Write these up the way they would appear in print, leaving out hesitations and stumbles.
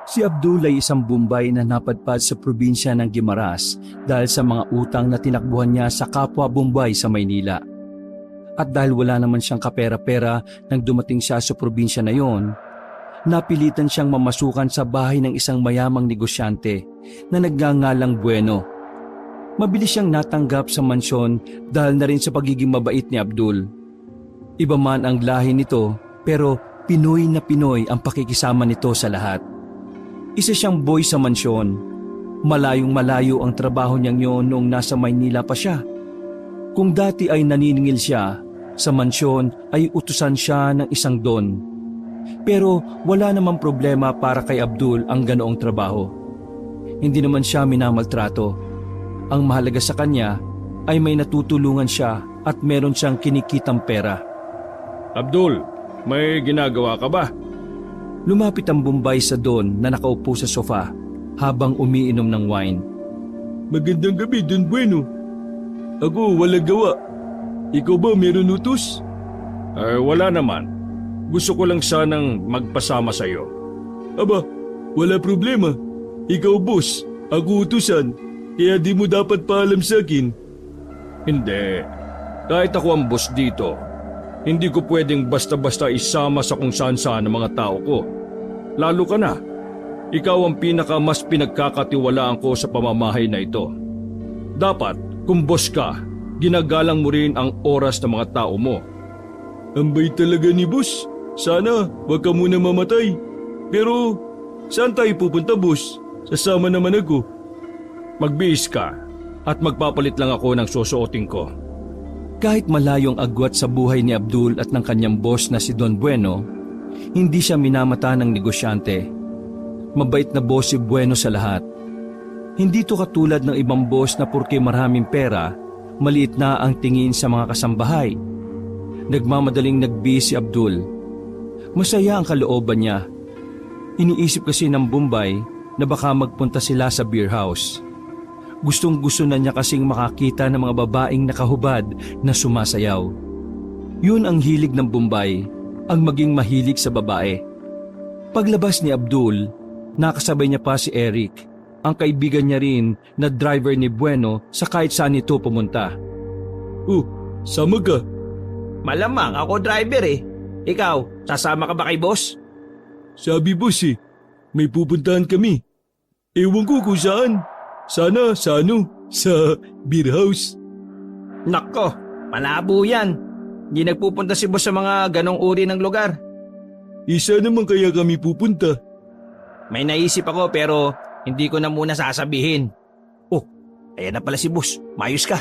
Si Abdul ay isang Bombay na napadpad sa probinsya ng Guimaras dahil sa mga utang na tinakbuhan niya sa kapwa Bombay sa Maynila. At dahil wala naman siyang kapera-pera nang dumating siya sa probinsya na yon, napilitan siyang mamasukan sa bahay ng isang mayamang negosyante na nagngangalang Bueno. Mabilis siyang natanggap sa mansyon dahil na rin sa pagiging mabait ni Abdul. Iba man ang lahi nito pero Pinoy na Pinoy ang pakikisama nito sa lahat. Isa siyang boy sa mansyon. Malayong malayo ang trabaho niyang yon noong nasa Maynila pa siya. Kung dati ay naniningil siya, sa mansyon ay utusan siya ng isang don. Pero wala namang problema para kay Abdul ang ganoong trabaho. Hindi naman siya minamaltrato. Ang mahalaga sa kanya ay may natutulungan siya at meron siyang kinikitang pera. Abdul, may ginagawa ka ba? Lumapit ang Bombay sa don na nakaupo sa sofa habang umiinom ng wine. Magandang gabi, Don Bueno. Ako walang gawa. Ikaw ba meron utos? Wala naman. Gusto ko lang sanang magpasama sa iyo. Aba, wala problema. Ikaw boss, ako utusan. Kaya di mo dapat paalam sa akin. Hindi. Kahit ako ang boss dito, hindi ko pwedeng basta-basta isama sa kung saan-saan ng mga tao ko. Lalo ka na. Ikaw ang mas pinagkakatiwalaan ko sa pamamahay na ito. Dapat, kung boss ka, ginagalang mo rin ang oras ng mga tao mo. Ambay talaga ni boss. Sana, wag ka muna mamatay. Pero, saan tayo pupunta boss? Sasama naman ako. Magbihis ka at magpapalit lang ako ng susuotin ko. Kahit malayong agwat sa buhay ni Abdul at ng kanyang boss na si Don Bueno, hindi siya minamata ng negosyante. Mabait na boss si Bueno sa lahat. Hindi to katulad ng ibang boss na purke maraming pera, maliit na ang tingin sa mga kasambahay. Nagmamadaling nagbihis si Abdul. Masaya ang kalooban niya. Iniisip kasi ng Bombay na baka magpunta sila sa beer house. Gustong-gusto na niya kasing makakita ng mga babaeng nakahubad na sumasayaw. Yun ang hilig ng Bombay, ang maging mahilig sa babae. Paglabas ni Abdul, nakasabay niya pa si Eric, ang kaibigan niya rin na driver ni Bueno sa kahit saan ito pumunta. Sama ka? Malamang ako driver eh. Ikaw, sasama ka ba kay boss? Sabi boss may pupuntahan kami. Ewan ko kung saan. Sana sa beer house. Nako, malabo yan. Hindi nagpupunta si boss sa mga ganong uri ng lugar. Isa naman kaya kami pupunta. May naisip ako pero hindi ko na muna sasabihin. Ayan na pala si boss. Mayos ka.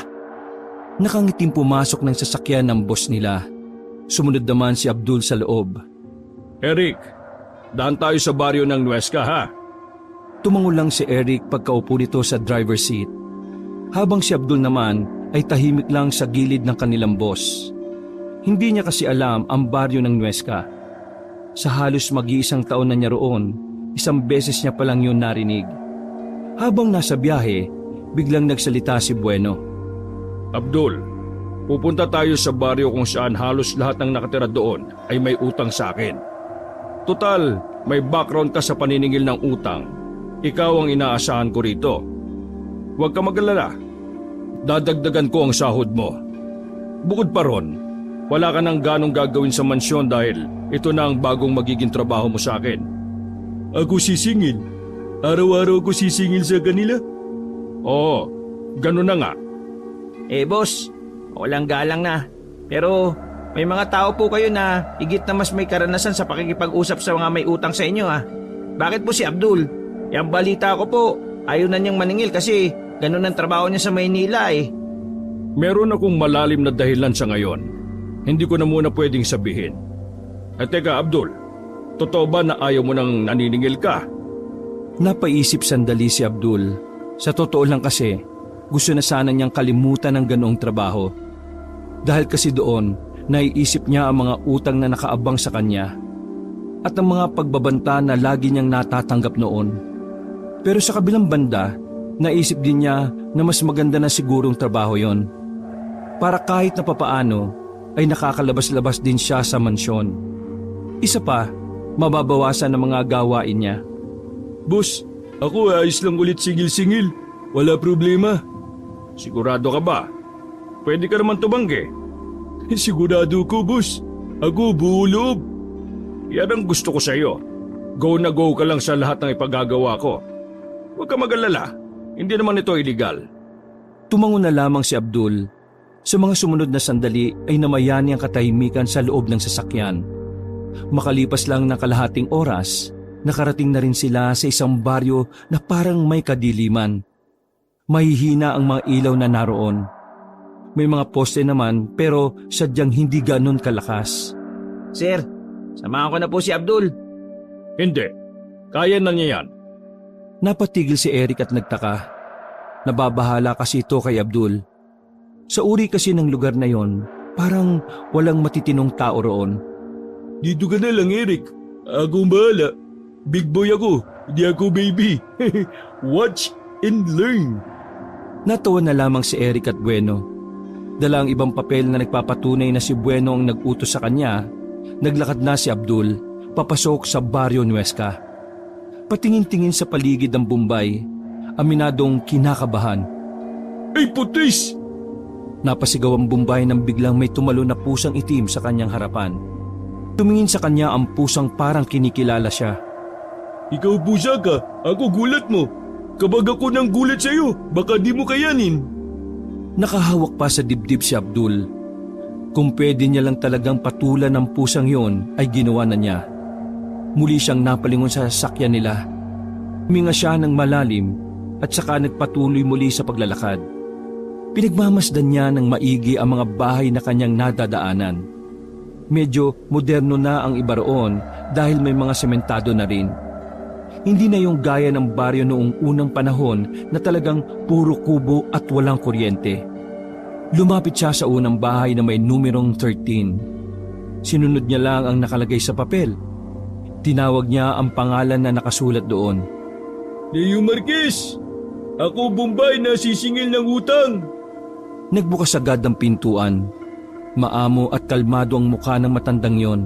Nakangiting pumasok ng sasakyan ng boss nila. Sumunod naman si Abdul sa loob. Eric, daan tayo sa baryo ng Nuesca ha? Tumango lang si Eric pagkaupo nito sa driver's seat. Habang si Abdul naman ay tahimik lang sa gilid ng kanilang boss. Hindi niya kasi alam ang baryo ng Nuesca. Sa halos mag-iisang taon na niya roon, isang beses niya palang yun narinig. Habang nasa biyahe, biglang nagsalita si Bueno. Abdul, pupunta tayo sa baryo kung saan halos lahat ng nakatira doon ay may utang sa akin. Total, may background ka sa paniningil ng utang. Ikaw ang inaasahan ko rito. Huwag ka mag-alala. Dadagdagan ko ang sahod mo. Bukod pa ron, wala ka nang ganong gagawin sa mansyon dahil ito na ang bagong magiging trabaho mo sa akin. Ako sisingil? Araw-araw ako sisingil sa kanila? Oo, ganun na nga. Boss, walang galang na. Pero may mga tao po kayo na higit na mas may karanasan sa pakikipag-usap sa mga may utang sa inyo ha. Bakit po si Abdul? Yang balita ko po, ayaw na niyang maningil kasi ganun ang trabaho niya sa Maynila eh. Meron akong malalim na dahilan sa ngayon. Hindi ko na muna pwedeng sabihin. Teka Abdul, totoo ba na ayaw mo nang naniningil ka? Napaisip sandali si Abdul. Sa totoo lang kasi, gusto na sana niyang kalimutan ang ganoong trabaho. Dahil kasi doon, naiisip niya ang mga utang na nakaabang sa kanya at ang mga pagbabanta na lagi niyang natatanggap noon. Pero sa kabilang banda, naisip din niya na mas maganda na sigurong trabaho yon. Para kahit na papaano ay nakakalabas-labas din siya sa mansyon. Isa pa, mababawasan ang mga gawain niya. Boss, ako ayos lang ulit singil-singil. Wala problema. Sigurado ka ba? Pwede ka naman tumanggi. Sigurado ko, boss. Ako buo loob. Yan ang gusto ko sa iyo. Go na go ka lang sa lahat ng ipagagawa ko. Huwag ka mag-alala. Hindi naman ito illegal. Tumango na lamang si Abdul. Sa mga sumunod na sandali ay namayani ang katahimikan sa loob ng sasakyan. Makalipas lang ng kalahating oras, nakarating na rin sila sa isang baryo na parang may kadiliman. Mahihina ang mga ilaw na naroon. May mga poste naman pero sadyang hindi ganon kalakas. Sir, samahan ko na po si Abdul. Hindi. Kaya na niya yan. Napatigil si Eric at nagtaka. Nababahala kasi ito kay Abdul. Sa uri kasi ng lugar na yon, parang walang matitinong tao roon. Dito ka na lang, Eric. Ako bahala. Big boy ako, hindi ako baby. Watch and learn. Natawa na lamang si Eric at Bueno. Dala ang ibang papel na nagpapatunay na si Bueno ang nag-utos sa kanya, naglakad na si Abdul, papasok sa Barrio Nuesca. Patingin-tingin sa paligid ng Bombay, aminadong kinakabahan. Ay, putis! Napasigaw ang Bombay nang biglang may tumalo na pusang itim sa kanyang harapan. Tumingin sa kanya ang pusang parang kinikilala siya. Ikaw pusa ka, ako gulat mo. Kapag ako nang gulat sa'yo, baka di mo kayanin. Nakahawak pa sa dibdib si Abdul. Kung pwede niya lang talagang patulan ng pusang yon ay ginawa na niya. Muli siyang napalingon sa sasakyan nila. Huminga siya ng malalim at saka nagpatuloy muli sa paglalakad. Pinagmamasdan niya ng maigi ang mga bahay na kanyang nadadaanan. Medyo moderno na ang iba roon dahil may mga sementado na rin. Hindi na yung gaya ng baryo noong unang panahon na talagang puro kubo at walang kuryente. Lumapit siya sa unang bahay na may numerong 13. Sinunod niya lang ang nakalagay sa papel. Tinawag niya ang pangalan na nakasulat doon. Leo Marquez! Ako Bombay na sisingil ng utang! Nagbukas agad ang pintuan. Maamo at kalmado ang mukha ng matandang yon.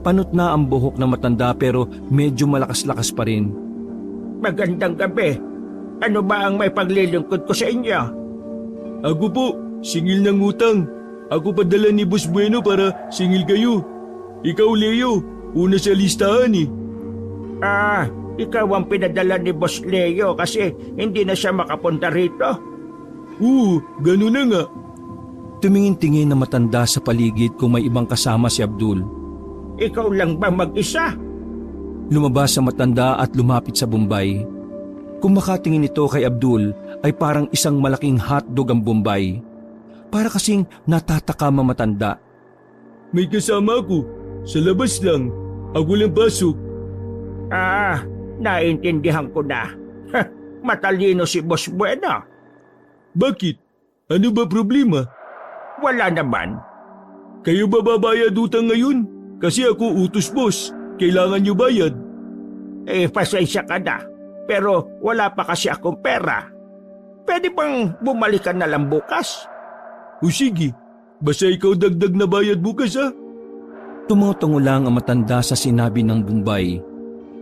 Panot na ang buhok ng matanda pero medyo malakas-lakas pa rin. Magandang gabi. Ano ba ang may paglilingkod ko sa inyo? Ako po, singil ng utang. Ako padala ni Boss Bueno para singil kayo. Ikaw, Leo, una sa listahan eh. Ikaw ang pinadala ni Boss Leo kasi hindi na siya makapunta rito. Ganun na nga. Tumingin-tingin na matanda sa paligid kung may ibang kasama si Abdul. Ikaw lang ba mag-isa? Lumabas sa matanda at lumapit sa Bombay. Kung makatingin ito kay Abdul ay parang isang malaking hotdog ang Bombay. Para kasing natatakam ang matanda. May kasama ako. Sa labas lang. Ako lang pasok. Naintindihan ko na. Matalino si Boss Bueno. Bakit? Ano ba problema? Wala naman. Kayo ba babayad utang ngayon? Kasi ako utos boss. Kailangan nyo bayad. Pasensya ka na. Pero wala pa kasi akong pera. Pwede bang bumalik ka na lang bukas? O sige, basta ikaw dagdag na bayad bukas ha? Tumungo lang ang matanda sa sinabi ng Bombay.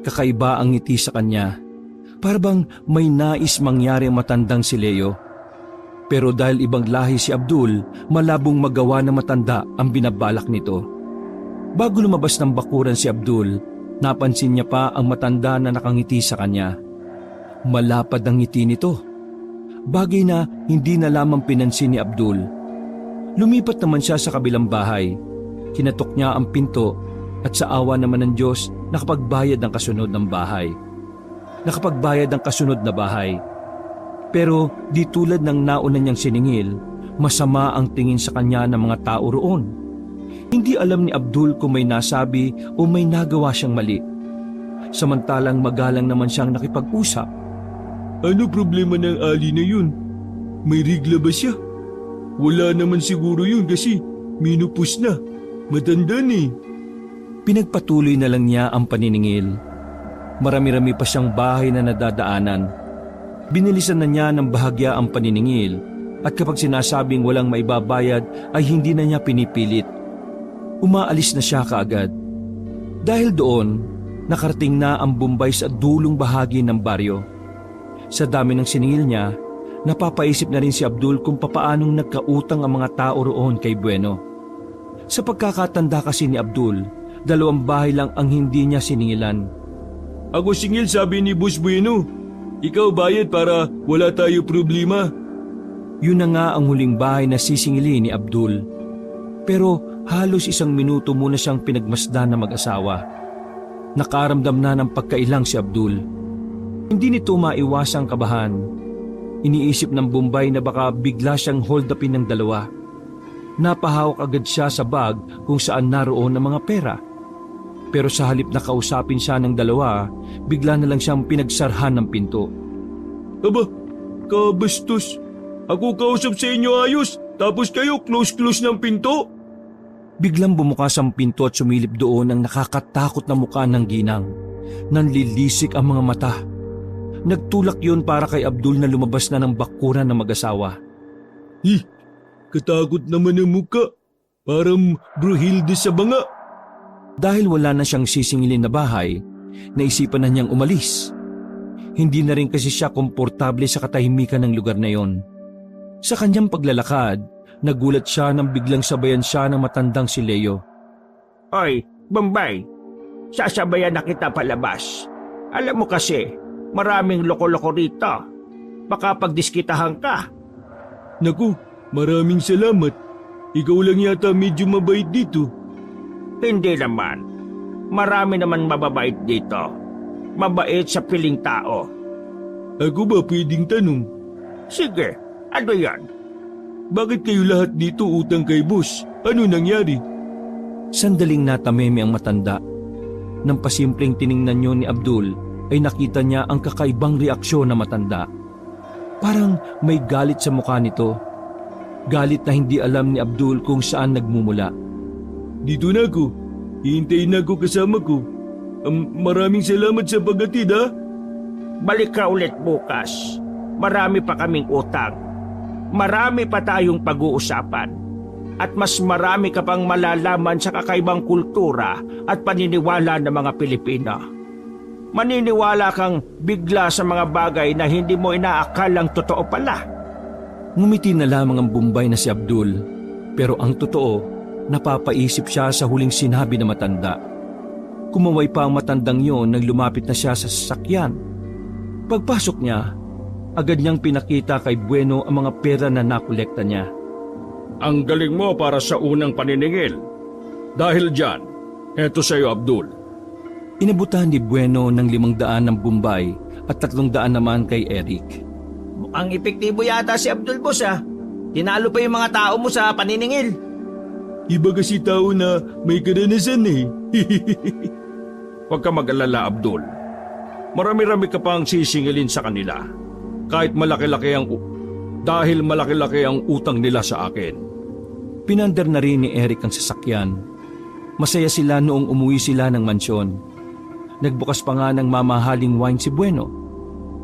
Kakaiba ang ngiti sa kanya. Para bang may nais mangyari ang matandang si Leo. Pero dahil ibang lahi si Abdul, malabong magawa ng matanda ang binabalak nito. Bago lumabas ng bakuran si Abdul, napansin niya pa ang matanda na nakangiti sa kanya. Malapad ang ngiti nito. Bagay na hindi na lamang pinansin ni Abdul. Lumipat naman siya sa kabilang bahay. Kinatok niya ang pinto at sa awa naman ng Diyos nakapagbayad ng kasunod ng bahay. Nakapagbayad ng kasunod na bahay. Pero di tulad ng nauna niyang siningil, masama ang tingin sa kanya ng mga tao roon. Hindi alam ni Abdul kung may nasabi o may nagawa siyang mali. Samantalang magalang naman siyang nakipag-usap. Ano problema ng ali na yun? May rigla ba siya? Wala naman siguro yun kasi minupus na. Matanda na eh. Pinagpatuloy na lang niya ang paniningil. Marami-rami pa siyang bahay na nadadaanan. Binilisan na niya ng bahagya ang paniningil at kapag sinasabing walang maibabayad ay hindi na niya pinipilit. Umaalis na siya kaagad. Dahil doon, nakarating na ang Bombay sa dulong bahagi ng baryo. Sa dami ng siningil niya, napapaisip na rin si Abdul kung papaanong nagkautang ang mga tao roon kay Bueno. Sa pagkakatanda kasi ni Abdul, 2 bahay lang ang hindi niya siningilan. Ako singil, sabi ni Boss Bueno. Ikaw bayad para wala tayo problema. Yun na nga ang huling bahay na sisingili ni Abdul. Pero halos 1 minuto muna siyang pinagmasdan na mag-asawa. Nakaramdam na ng pagkailang si Abdul. Hindi nito maiwasang kabahan. Iniisip ng Bombay na baka bigla siyang hold upin ng dalawa. Napahawak agad siya sa bag kung saan naroon ang mga pera. Pero sa halip na kausapin siya ng dalawa, bigla na lang siyang pinagsarhan ng pinto. Aba, kabastos. Ako kausap sa inyo ayos, tapos kayo close ng pinto. Biglang bumukas ang pinto at sumilip doon ang nakakatakot na mukha ng ginang. Nanlilisik ang mga mata. Nagtulak yun para kay Abdul na lumabas na ng bakuran ng mag-asawa. Katakot naman ang muka. Parang Bruhilde sa banga. Dahil wala na siyang sisingilin na bahay, naisipan na niyang umalis. Hindi na rin kasi siya komportable sa katahimikan ng lugar na yon. Sa kanyang paglalakad, nagulat siya nang biglang sabayan siya ng matandang si Leo. Oy, Bombay, sasabayan na kita palabas. Alam mo kasi, maraming loko-loko rito. Baka pagdiskitahan ka. Naku, maraming salamat. Ikaw lang yata medyo mabait dito. Hindi naman. Marami naman mababait dito. Mabait sa piling tao. Ako ba pwedeng tanong? Sige, ano yan? Bakit kayo lahat dito utang kay boss? Ano nangyari? Sandaling natameme ang matanda. Nang pasimpleng tiningnan niyo ni Abdul, ay nakita niya ang kakaibang reaksyon ng matanda. Parang may galit sa mukha nito. Galit na hindi alam ni Abdul kung saan nagmumula. Dito na ako. Hihintayin na ako kasama ko. Maraming salamat sa paghatid, ha? Balik ka ulit bukas. Marami pa kaming utang. Marami pa tayong pag-uusapan. At mas marami ka pang malalaman sa kakaibang kultura at paniniwala ng mga Pilipino. Maniniwala kang bigla sa mga bagay na hindi mo inaakalang totoo pala. Ngumiti na lamang ang Bombay na si Abdul. Pero ang totoo, napapaisip siya sa huling sinabi na matanda. Kumaway pa ang matandang yon nang lumapit na siya sa sasakyan. Pagpasok niya, agad niyang pinakita kay Bueno ang mga pera na nakolekta niya. Ang galing mo para sa unang paniningil. Dahil dyan, eto sa'yo, Abdul. Inabutan ni Bueno ng 500 ng Bombay at 300 naman kay Eric. Mukhang epektibo yata si Abdul, boss, ha? Tinalo pa yung mga tao mo sa paniningil. Iba kasi tao na may karanasan eh. Huwag ka mag-alala, Abdul. Marami-rami ka pang sisingilin sa kanila. Kahit malaki-laki dahil malaki-laki ang utang nila sa akin. Pinandar na rin ni Eric ang sasakyan. Masaya sila noong umuwi sila ng mansyon. Nagbukas pa nga ng mamahaling wine si Bueno.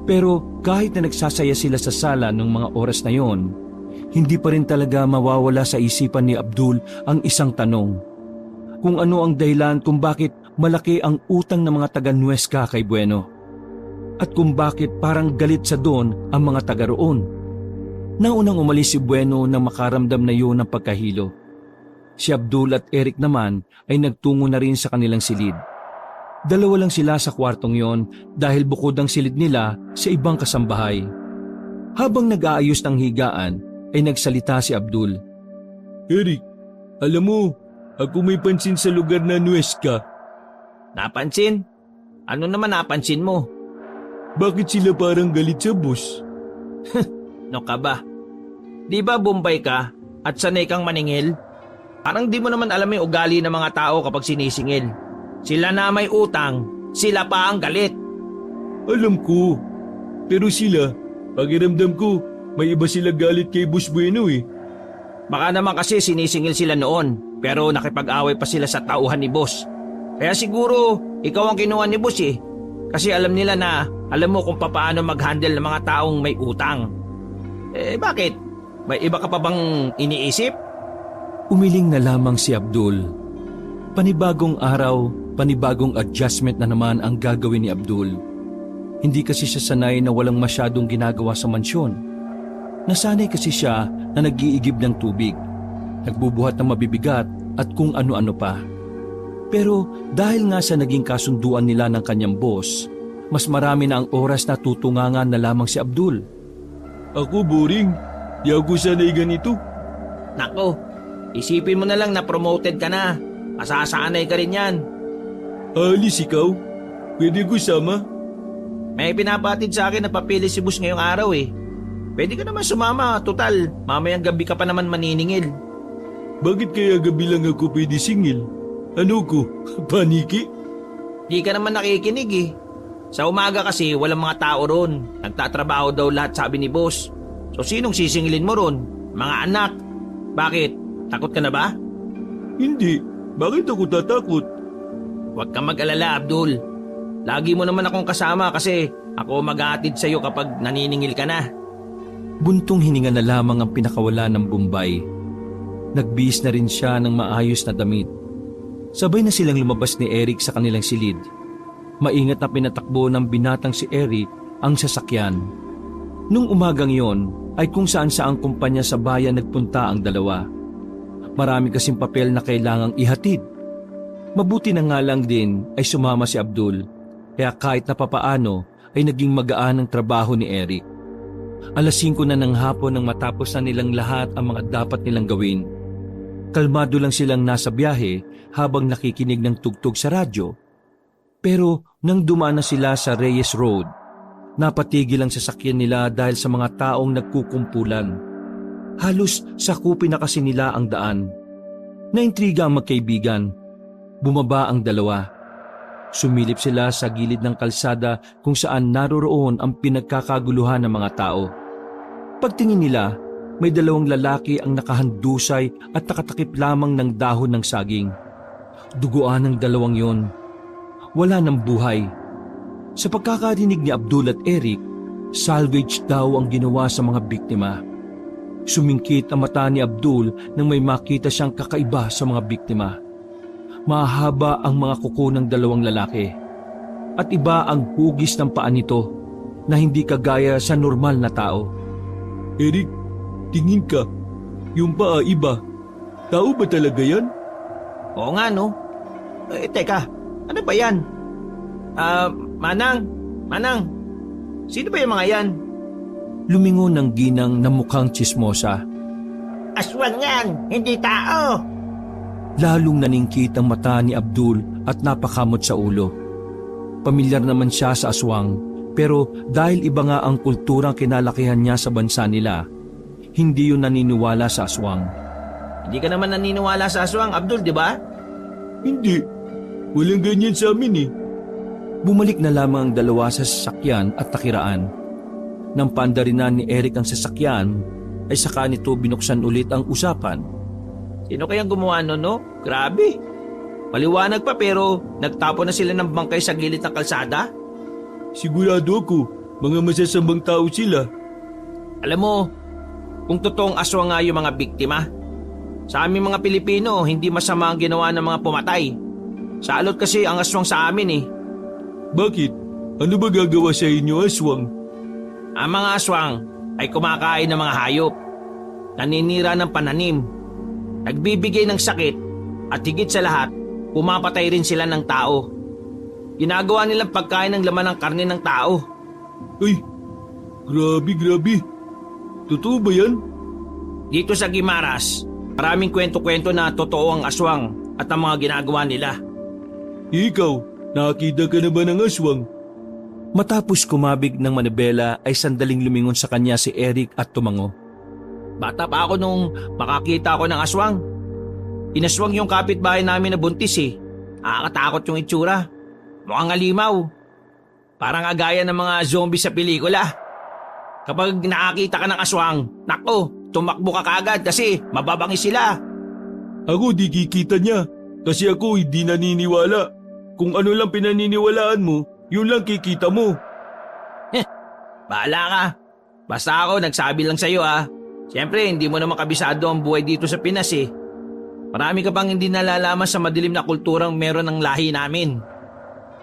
Pero kahit na nagsasaya sila sa sala ng mga oras na yon, hindi pa rin talaga mawawala sa isipan ni Abdul ang isang tanong. Kung ano ang dahilan kung bakit malaki ang utang ng mga taga-Nuesca kay Bueno. At kung bakit parang galit sa doon ang mga taga roon. Naunang umalis si Bueno nang makaramdam na yun ng pagkahilo. Si Abdul at Eric naman ay nagtungo na rin sa kanilang silid. 2 lang sila sa kwartong yon dahil bukod ang silid nila sa ibang kasambahay. Habang nag-aayos ng higaan, ay nagsalita si Abdul. Eric, alam mo, ako may pansin sa lugar na Nuesca. Napansin? Ano naman napansin mo? Bakit sila parang galit sa boss? No ka ba? Di ba Bombay ka at sanay kang maningil? Parang di mo naman alam yung ugali ng mga tao kapag sinisingil. Sila na may utang, sila pa ang galit. Alam ko. Pero sila, pakiramdam ko, may iba sila galit kay Boss Bueno eh. Baka naman kasi sinisingil sila noon, pero nakipag-away pa sila sa tauhan ni boss. Kaya siguro, ikaw ang kinuha ni boss eh. Kasi alam nila na, alam mo kung paano mag-handle ng mga taong may utang. Bakit? May iba ka pa bang iniisip? Umiling na lamang si Abdul. Panibagong araw, Panibagong adjustment na naman ang gagawin ni Abdul. Hindi kasi siya sanay na walang masyadong ginagawa sa mansyon. Nasanay kasi siya na nag-iigib ng tubig, nagbubuhat ng mabibigat at kung ano-ano pa. Pero dahil nga sa naging kasunduan nila ng kanyang boss, mas marami na ang oras na tutungangan na lamang si Abdul. Ako boring. Di ako sanay ganito. Nako, isipin mo na lang na promoted ka na. Masasanay ka rin yan. Alis ikaw? Pwede ko sama? May pinapatid sa akin na papili si boss ngayong araw eh. Pwede ka naman sumama, total. Mamayang gabi ka pa naman maniningil. Bakit kaya gabi lang ako pwede singil? Ano ko? Paniki? Di ka naman nakikinig eh. Sa umaga kasi walang mga tao ron. Nagtatrabaho daw lahat sabi ni boss. So sinong sisingilin mo ron? Mga anak. Bakit? Takot ka na ba? Hindi. Bakit ako tatakot? Huwag kang mag-alala, Abdul. Lagi mo naman akong kasama kasi ako mag-aatid sa'yo kapag naniningil ka na. Buntong hininga na lamang ang pinakawala ng Bombay. Nagbihis na rin siya ng maayos na damit. Sabay na silang lumabas ni Eric sa kanilang silid. Maingat na pinatakbo ng binatang si Eric ang sasakyan. Nung umagang yon ay kung saan saang kumpanya sa bayan nagpunta ang dalawa. Marami kasing papel na kailangang ihatid. Mabuti na nga lang din ay sumama si Abdul, kaya kahit na papaano ay naging magaan ang trabaho ni Eric. 5:00 na ng hapon nang matapos na nilang lahat ang mga dapat nilang gawin. Kalmado lang silang nasa biyahe habang nakikinig ng tugtog sa radyo. Pero nang dumaan na sila sa Reyes Road, napatigil ang sasakyan nila dahil sa mga taong nagkukumpulan. Halos sakupin na kasi nila ang daan. Naintriga ang magkaibigan. Bumaba ang dalawa. Sumilip sila sa gilid ng kalsada kung saan naroroon ang pinagkakaguluhan ng mga tao. Pagtingin nila, may 2 lalaki ang nakahandusay at nakatakip lamang ng dahon ng saging. Duguan ng 2 yon. Wala ng buhay. Sa pagkakarinig ni Abdul at Eric, salvage daw ang ginawa sa mga biktima. Sumingkit ang mata ni Abdul nang may makita siyang kakaiba sa mga biktima. Mahaba ang mga kuko ng 2 lalaki at iba ang hugis ng paa nito na hindi kagaya sa normal na tao. Eric, tingin ka. Yung paa iba. Tao ba talaga yan? Oo nga no. Teka, ano ba yan? Manang, sino ba yung mga yan? Lumingon ng ginang na mukhang tsismosa. Aswang yan, hindi tao. Lalong naningkit ang mata ni Abdul at napakamot sa ulo. Pamilyar naman siya sa aswang, pero dahil iba nga ang kulturang kinalakihan niya sa bansa nila, hindi yun naniniwala sa aswang. Hindi ka naman naniniwala sa aswang, Abdul, di ba? Hindi. Walang ganyan sa amin eh. Bumalik na lamang ang dalawa sa sasakyan at nakiraan. Nang pandarinan ni Eric ang sasakyan, ay saka nito binuksan ulit ang usapan. Sino kayang gumawa nun, no? Grabe. Maliwanag pa pero nagtapo na sila ng bangkay sa gilid ng kalsada. Sigurado ako, mga masasambang tao sila. Alam mo, kung totoong aswang nga yung mga biktima, sa aming mga Pilipino, hindi masama ang ginawa ng mga pumatay. Sa alot kasi ang aswang sa amin eh. Bakit? Ano ba gagawa sa inyo, aswang? Ang mga aswang ay kumakain ng mga hayop, naninira ng pananim, nagbibigay ng sakit at higit sa lahat, pumapatay rin sila ng tao. Ginagawa nilang pagkain ng laman ng karne ng tao. Ay, grabe. Totoo ba yan? Dito sa Guimaras, maraming kwento-kwento na totoo ang aswang at ang mga ginagawa nila. Ikaw, nakakita ka na ba ng aswang? Matapos kumabig ng manibela ay sandaling lumingon sa kanya si Eric at tumango. Bata pa ako nung makakita ako ng aswang. Inaswang yung kapitbahay namin na buntis eh. Nakakatakot yung itsura. Mukhang alimaw. Parang agaya ng mga zombie sa pelikula. Kapag nakakita ka ng aswang, nako, tumakbo ka kaagad kasi mababangis sila. Ako di kikita niya kasi ako hindi naniniwala. Kung ano lang pinaniniwalaan mo, yun lang kikita mo. Bahala ka. Basta ako nagsabi lang sa'yo ah. Siyempre, hindi mo naman kabisado ang buhay dito sa Pinas eh. Marami ka bang hindi nalalaman sa madilim na kulturang meron ng lahi namin.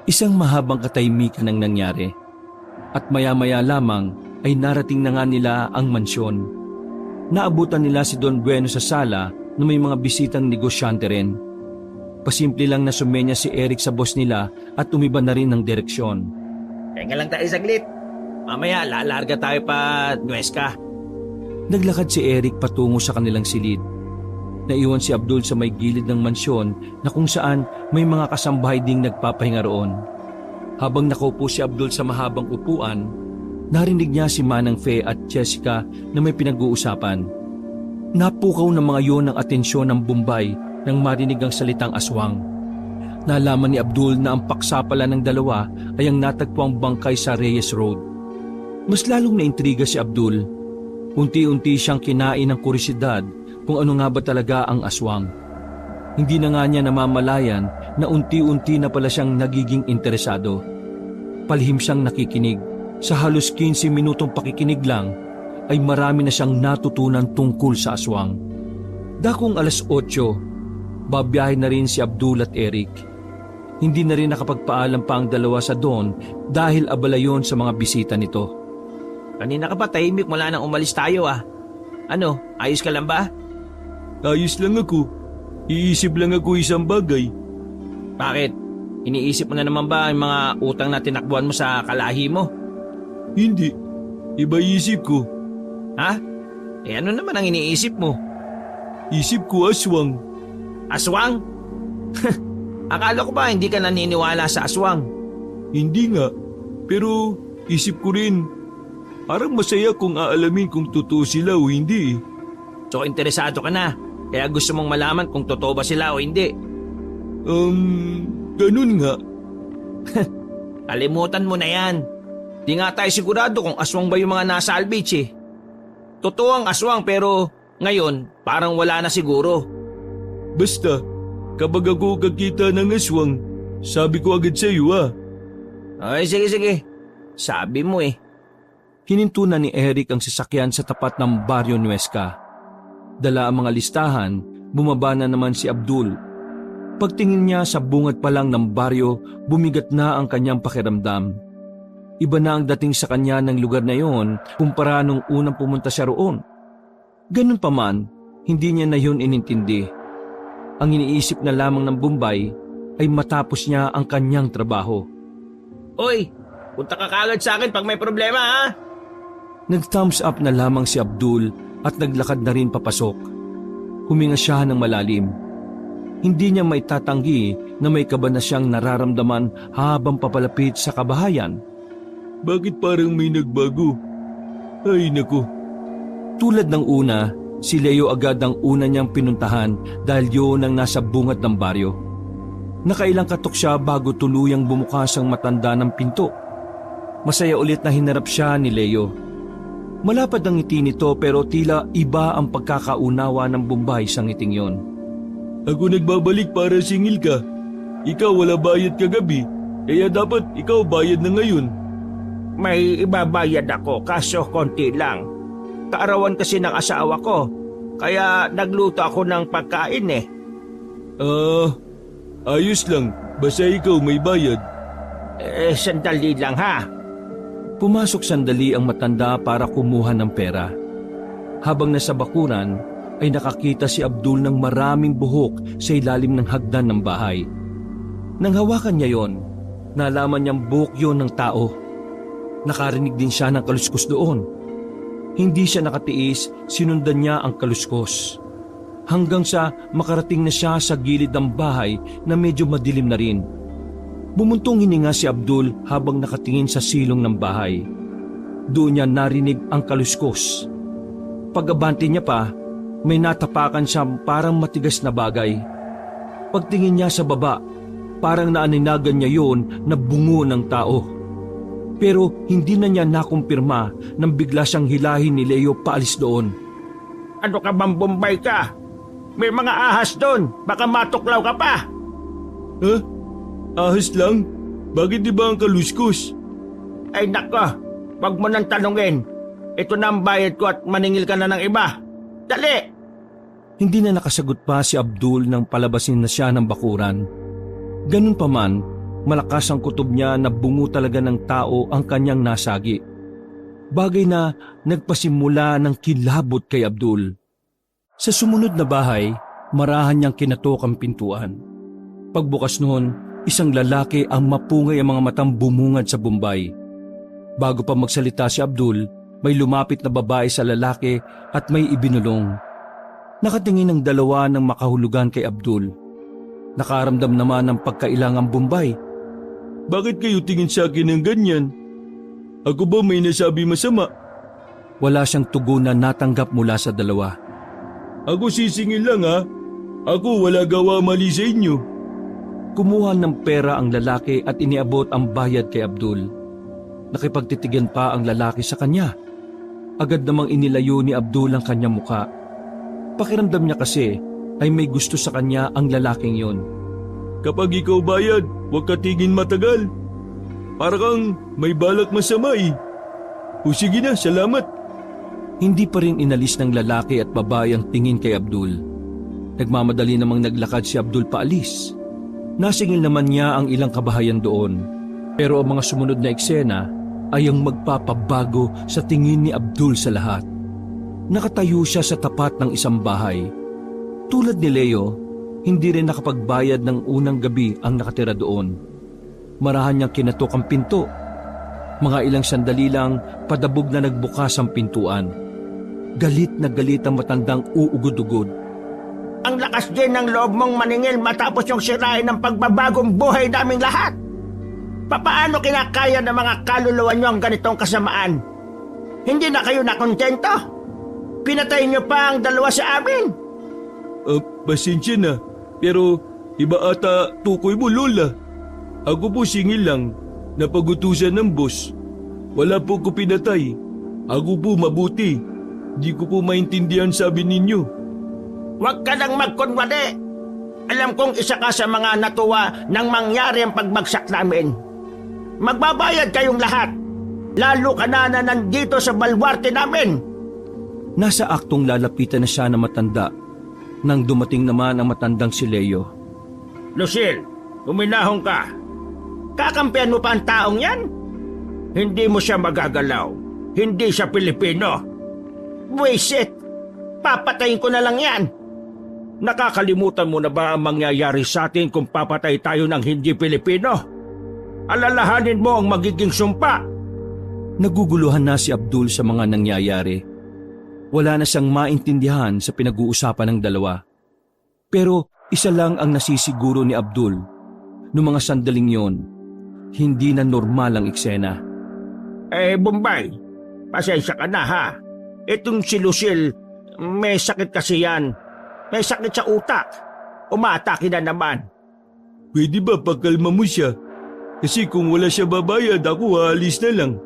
Isang mahabang katahimikan ang nangyari. At maya-maya lamang ay narating na nga nila ang mansyon. Naabutan nila si Don Bueno sa sala na may mga bisitang negosyante rin. Pasimple lang na sumenya si Eric sa boss nila at umiba na rin ng direksyon. Kaya lang tayo saglit. Mamaya lalarga tayo pa Nuesca. Naglakad si Eric patungo sa kanilang silid. Naiwan si Abdul sa may gilid ng mansyon na kung saan may mga kasambahay ding nagpapahinga roon. Habang nakaupo si Abdul sa mahabang upuan, narinig niya si Manang Fe at Jessica na may pinag-uusapan. Napukaw ng mga yon ang atensyon ng Bombay nang marinig ang salitang aswang. Nalaman ni Abdul na ang paksa pala ng dalawa ay ang natagpuang bangkay sa Reyes Road. Mas lalong naintriga si Abdul. Unti-unti siyang kinain ng kurisidad kung ano nga ba talaga ang aswang. Hindi na nga niya namamalayan na unti-unti na pala siyang nagiging interesado. Palihim siyang nakikinig. Sa halos 15 minutong pakikinig lang ay marami na siyang natutunan tungkol sa aswang. Dakong 8:00, babiyahe na rin si Abdul at Eric. Hindi na rin nakapagpaalam pa ang dalawa sa Don dahil abala yon sa mga bisita nito. Kanina ka pa tahimik mula nang umalis tayo ah. Ano, ayos ka lang ba? Ayos lang ako. Iisip lang ako isang bagay. Bakit? Iniisip mo na naman ba ang mga utang na tinakbuhan mo sa kalahi mo? Hindi. Iba isip ko. Ha? Ano naman ang iniisip mo? Isip ko aswang. Aswang? Akala ko ba hindi ka naniniwala sa aswang? Hindi nga. Pero isip ko rin. Parang masaya kung aalamin kung totoo sila o hindi. So interesado ka na, kaya gusto mong malaman kung totoo ba sila o hindi. Ganun nga. Kalimutan mo na yan. Di nga tayo sigurado kung aswang ba yung mga nasa Albich eh. Totoo ang aswang pero ngayon parang wala na siguro. Basta, kapag ako kakita ng aswang, sabi ko agad sa iyo Ay sige. Sabi mo eh. Hinintunan ni Eric ang sasakyan sa tapat ng Baryo Nuesca. Dala ang mga listahan, bumaba na naman si Abdul. Pagtingin niya sa bungad pa lang ng baryo, bumigat na ang kanyang pakiramdam. Iba na ang dating sa kanya ng lugar na yon kumpara nung unang pumunta siya roon. Ganun pa man, hindi niya na yun inintindi. Ang iniisip na lamang ng Bombay ay matapos niya ang kanyang trabaho. Oy, punta ka kagad sa akin pag may problema ha? Nag-thumbs up na lamang si Abdul at naglakad na rin papasok. Huminga siya ng malalim. Hindi niya maitatanggi na may kaba na siyang nararamdaman habang papalapit sa kabahayan. Bakit parang may nagbago? Ay naku. Tulad ng una, si Leo agad ang una niyang pinuntahan dahil yun ang nasa bungad ng baryo. Nakailang katok siya bago tuluyang bumukas ang matanda ng pinto. Masaya ulit na hinarap siya ni Leo. Malapad ang ngiti nito pero tila iba ang pagkakaunawa ng Bombay sa ngiting yon. Ako nagbabalik para singil ka. Ikaw wala bayad kagabi, kaya dapat ikaw bayad na ngayon. May ibabayad ako kaso konti lang. Kaarawan kasi ng asawa ko, kaya nagluto ako ng pagkain eh. Ayos lang, basta ikaw may bayad. Sandali lang ha. Pumasok sandali ang matanda para kumuha ng pera. Habang nasa bakuran, ay nakakita si Abdul ng maraming buhok sa ilalim ng hagdan ng bahay. Nang hawakan niya yon, nalaman niyang buhok yon ng tao. Nakarinig din siya ng kaluskos doon. Hindi siya nakatiis, sinundan niya ang kaluskos. Hanggang sa makarating na siya sa gilid ng bahay na medyo madilim na rin. Bumuntong hininga si Abdul habang nakatingin sa silong ng bahay. Doon niya narinig ang kaluskos. Pag-abante niya pa, may natapakan siya parang matigas na bagay. Pagtingin niya sa baba, parang naaninagan niya yon na bungo ng tao. Pero hindi na niya nakumpirma nang bigla siyang hilahin ni Leo paalis doon. Ano ka bang Bombay ka? May mga ahas doon, baka matuklaw ka pa. Ahas lang? Bakit di ba ang kaluskos? Ay nako, wag mo nang tanungin. Ito na ang bayad ko at maningil ka na ng iba. Dali! Hindi na nakasagot pa si Abdul nang palabasin na siya ng bakuran. Ganun pa man, malakas ang kutob niya na bungo talaga ng tao ang kanyang nasagi. Bagay na nagpasimula ng kilabot kay Abdul. Sa sumunod na bahay, marahan niyang kinatok ang pintuan. Pagbukas noon, isang lalaki ang mapungay ang mga matang bumungad sa Bombay. Bago pa magsalita si Abdul, may lumapit na babae sa lalaki at may ibinulong. Nakatingin ang dalawa ng makahulugan kay Abdul. Nakaramdam naman ng pagkailangang Bombay. Bakit kayo tingin sa akin ng ganyan? Ako ba may nasabi masama? Wala siyang tugon na natanggap mula sa dalawa. Ako sisingil lang ha. Ako wala gawa mali sa inyo. Kumuha ng pera ang lalaki at iniabot ang bayad kay Abdul. Nakipagtitigan pa ang lalaki sa kanya. Agad namang inilayo ni Abdul ang kanyang muka. Pakiramdam niya kasi ay may gusto sa kanya ang lalaking yon. Kapag ikaw bayad, huwag ka tingin matagal. Para kang may balak masama eh. O sige na, salamat. Hindi pa rin inalis ng lalaki at babae ang tingin kay Abdul. Nagmamadali namang naglakad si Abdul paalis. Nasingil naman niya ang ilang kabahayan doon. Pero ang mga sumunod na eksena ay ang magpapabago sa tingin ni Abdul sa lahat. Nakatayo siya sa tapat ng isang bahay. Tulad ni Leo, hindi rin nakapagbayad ng unang gabi ang nakatira doon. Marahan niyang kinatok ang pinto. Mga ilang sandali lang, padabog na nagbukas ang pintuan. Galit na galit ang matandang uugod-ugod. Ang lakas din ng loob mong maningil matapos yung sirain ng pagbabagong buhay naming lahat. Papaano kinakaya ng mga kaluluwa niyo ang ganitong kasamaan? Hindi na kayo nakontento? Pinatay niyo pa ang dalawa sa amin. Pasensya na. Pero iba ata tukoy mo, Lola. Ako po singil lang. Napagutusan ng boss. Wala po ko pinatay. Ako po mabuti. Di ko po maintindihan sabi ninyo. Huwag ka nang magkunwari. Alam kong isa ka sa mga natuwa nang mangyari ang pagbagsak namin. Magbabayad kayong lahat. Lalo ka na nandito sa balwarte namin. Nasa aktong lalapitan na siya na matanda nang dumating naman ang matandang si Leo. Lucille, uminahon ka. Kakampihan mo pa ang taong yan? Hindi mo siya magagalaw. Hindi siya Pilipino. Buisit! Papatayin ko na lang yan. Nakakalimutan mo na ba ang mangyayari sa atin kung papatay tayo ng hindi Pilipino? Alalahanin mo ang magiging sumpa. Naguguluhan na si Abdul sa mga nangyayari. Wala na siyang maintindihan sa pinag-uusapan ng dalawa. Pero isa lang ang nasisiguro ni Abdul. Noong mga sandaling yon, hindi na normal ang eksena. Bombay, pasensya ka na ha. Itong si Lucille, may sakit kasi yan. May sakit sa utak. Umatake na naman. Pwede ba pakalma mo siya? Kasi kung wala siya babayad, ako aalis na lang.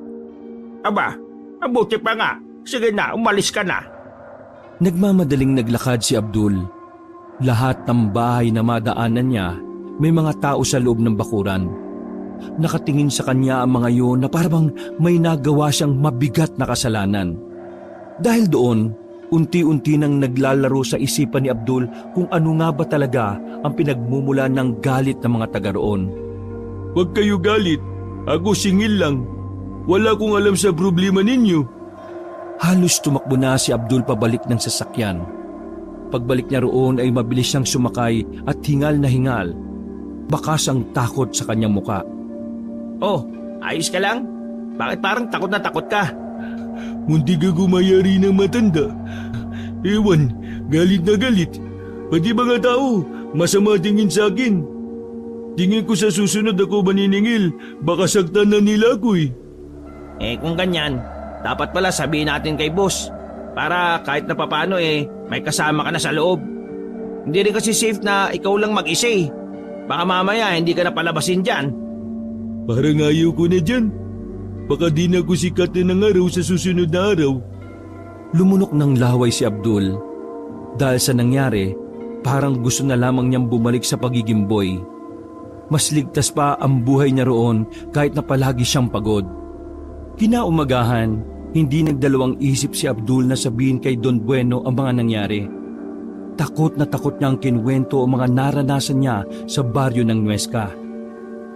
Aba, mabuti pa nga. Sige na, umalis ka na. Nagmamadaling naglakad si Abdul. Lahat ng bahay na madaanan niya, may mga tao sa loob ng bakuran. Nakatingin sa kanya ang mga yun na parang may nagawa siyang mabigat na kasalanan. Dahil doon, unti-unti nang naglalaro sa isipan ni Abdul kung ano nga ba talaga ang pinagmumula ng galit ng mga taga roon. Huwag kayo galit. Ako singil lang. Wala kong alam sa problema ninyo. Halos tumakbo na si Abdul pabalik ng sasakyan. Pagbalik niya roon ay mabilis siyang sumakay at hingal na hingal. Bakas ang takot sa kanyang muka. Oh, ayos ka lang? Bakit parang takot na takot ka? Munti ka gumayari ng matanda. Ewan, galit na galit. Pati mga tao, masama tingin sa akin. Tingin ko sa susunod ako maniningil, baka saktan na nila ako eh. Kung ganyan, dapat pala sabihin natin kay boss. Para kahit na papano may kasama ka na sa loob. Hindi rin kasi safe na ikaw lang mag-isa eh. Baka mamaya hindi ka na palabasin dyan. Parang ayaw ko na dyan. Baka di na ako sikat na ng araw sa susunod na araw. Lumunok ng laway si Abdul. Dahil sa nangyari, parang gusto na lamang niyang bumalik sa pagiging boy. Mas ligtas pa ang buhay niya roon kahit na palagi siyang pagod. Kinaumagahan, hindi nagdalawang isip si Abdul na sabihin kay Don Bueno ang mga nangyari. takot na takot niyang kinuwento ang mga naranasan niya sa baryo ng Nuesca.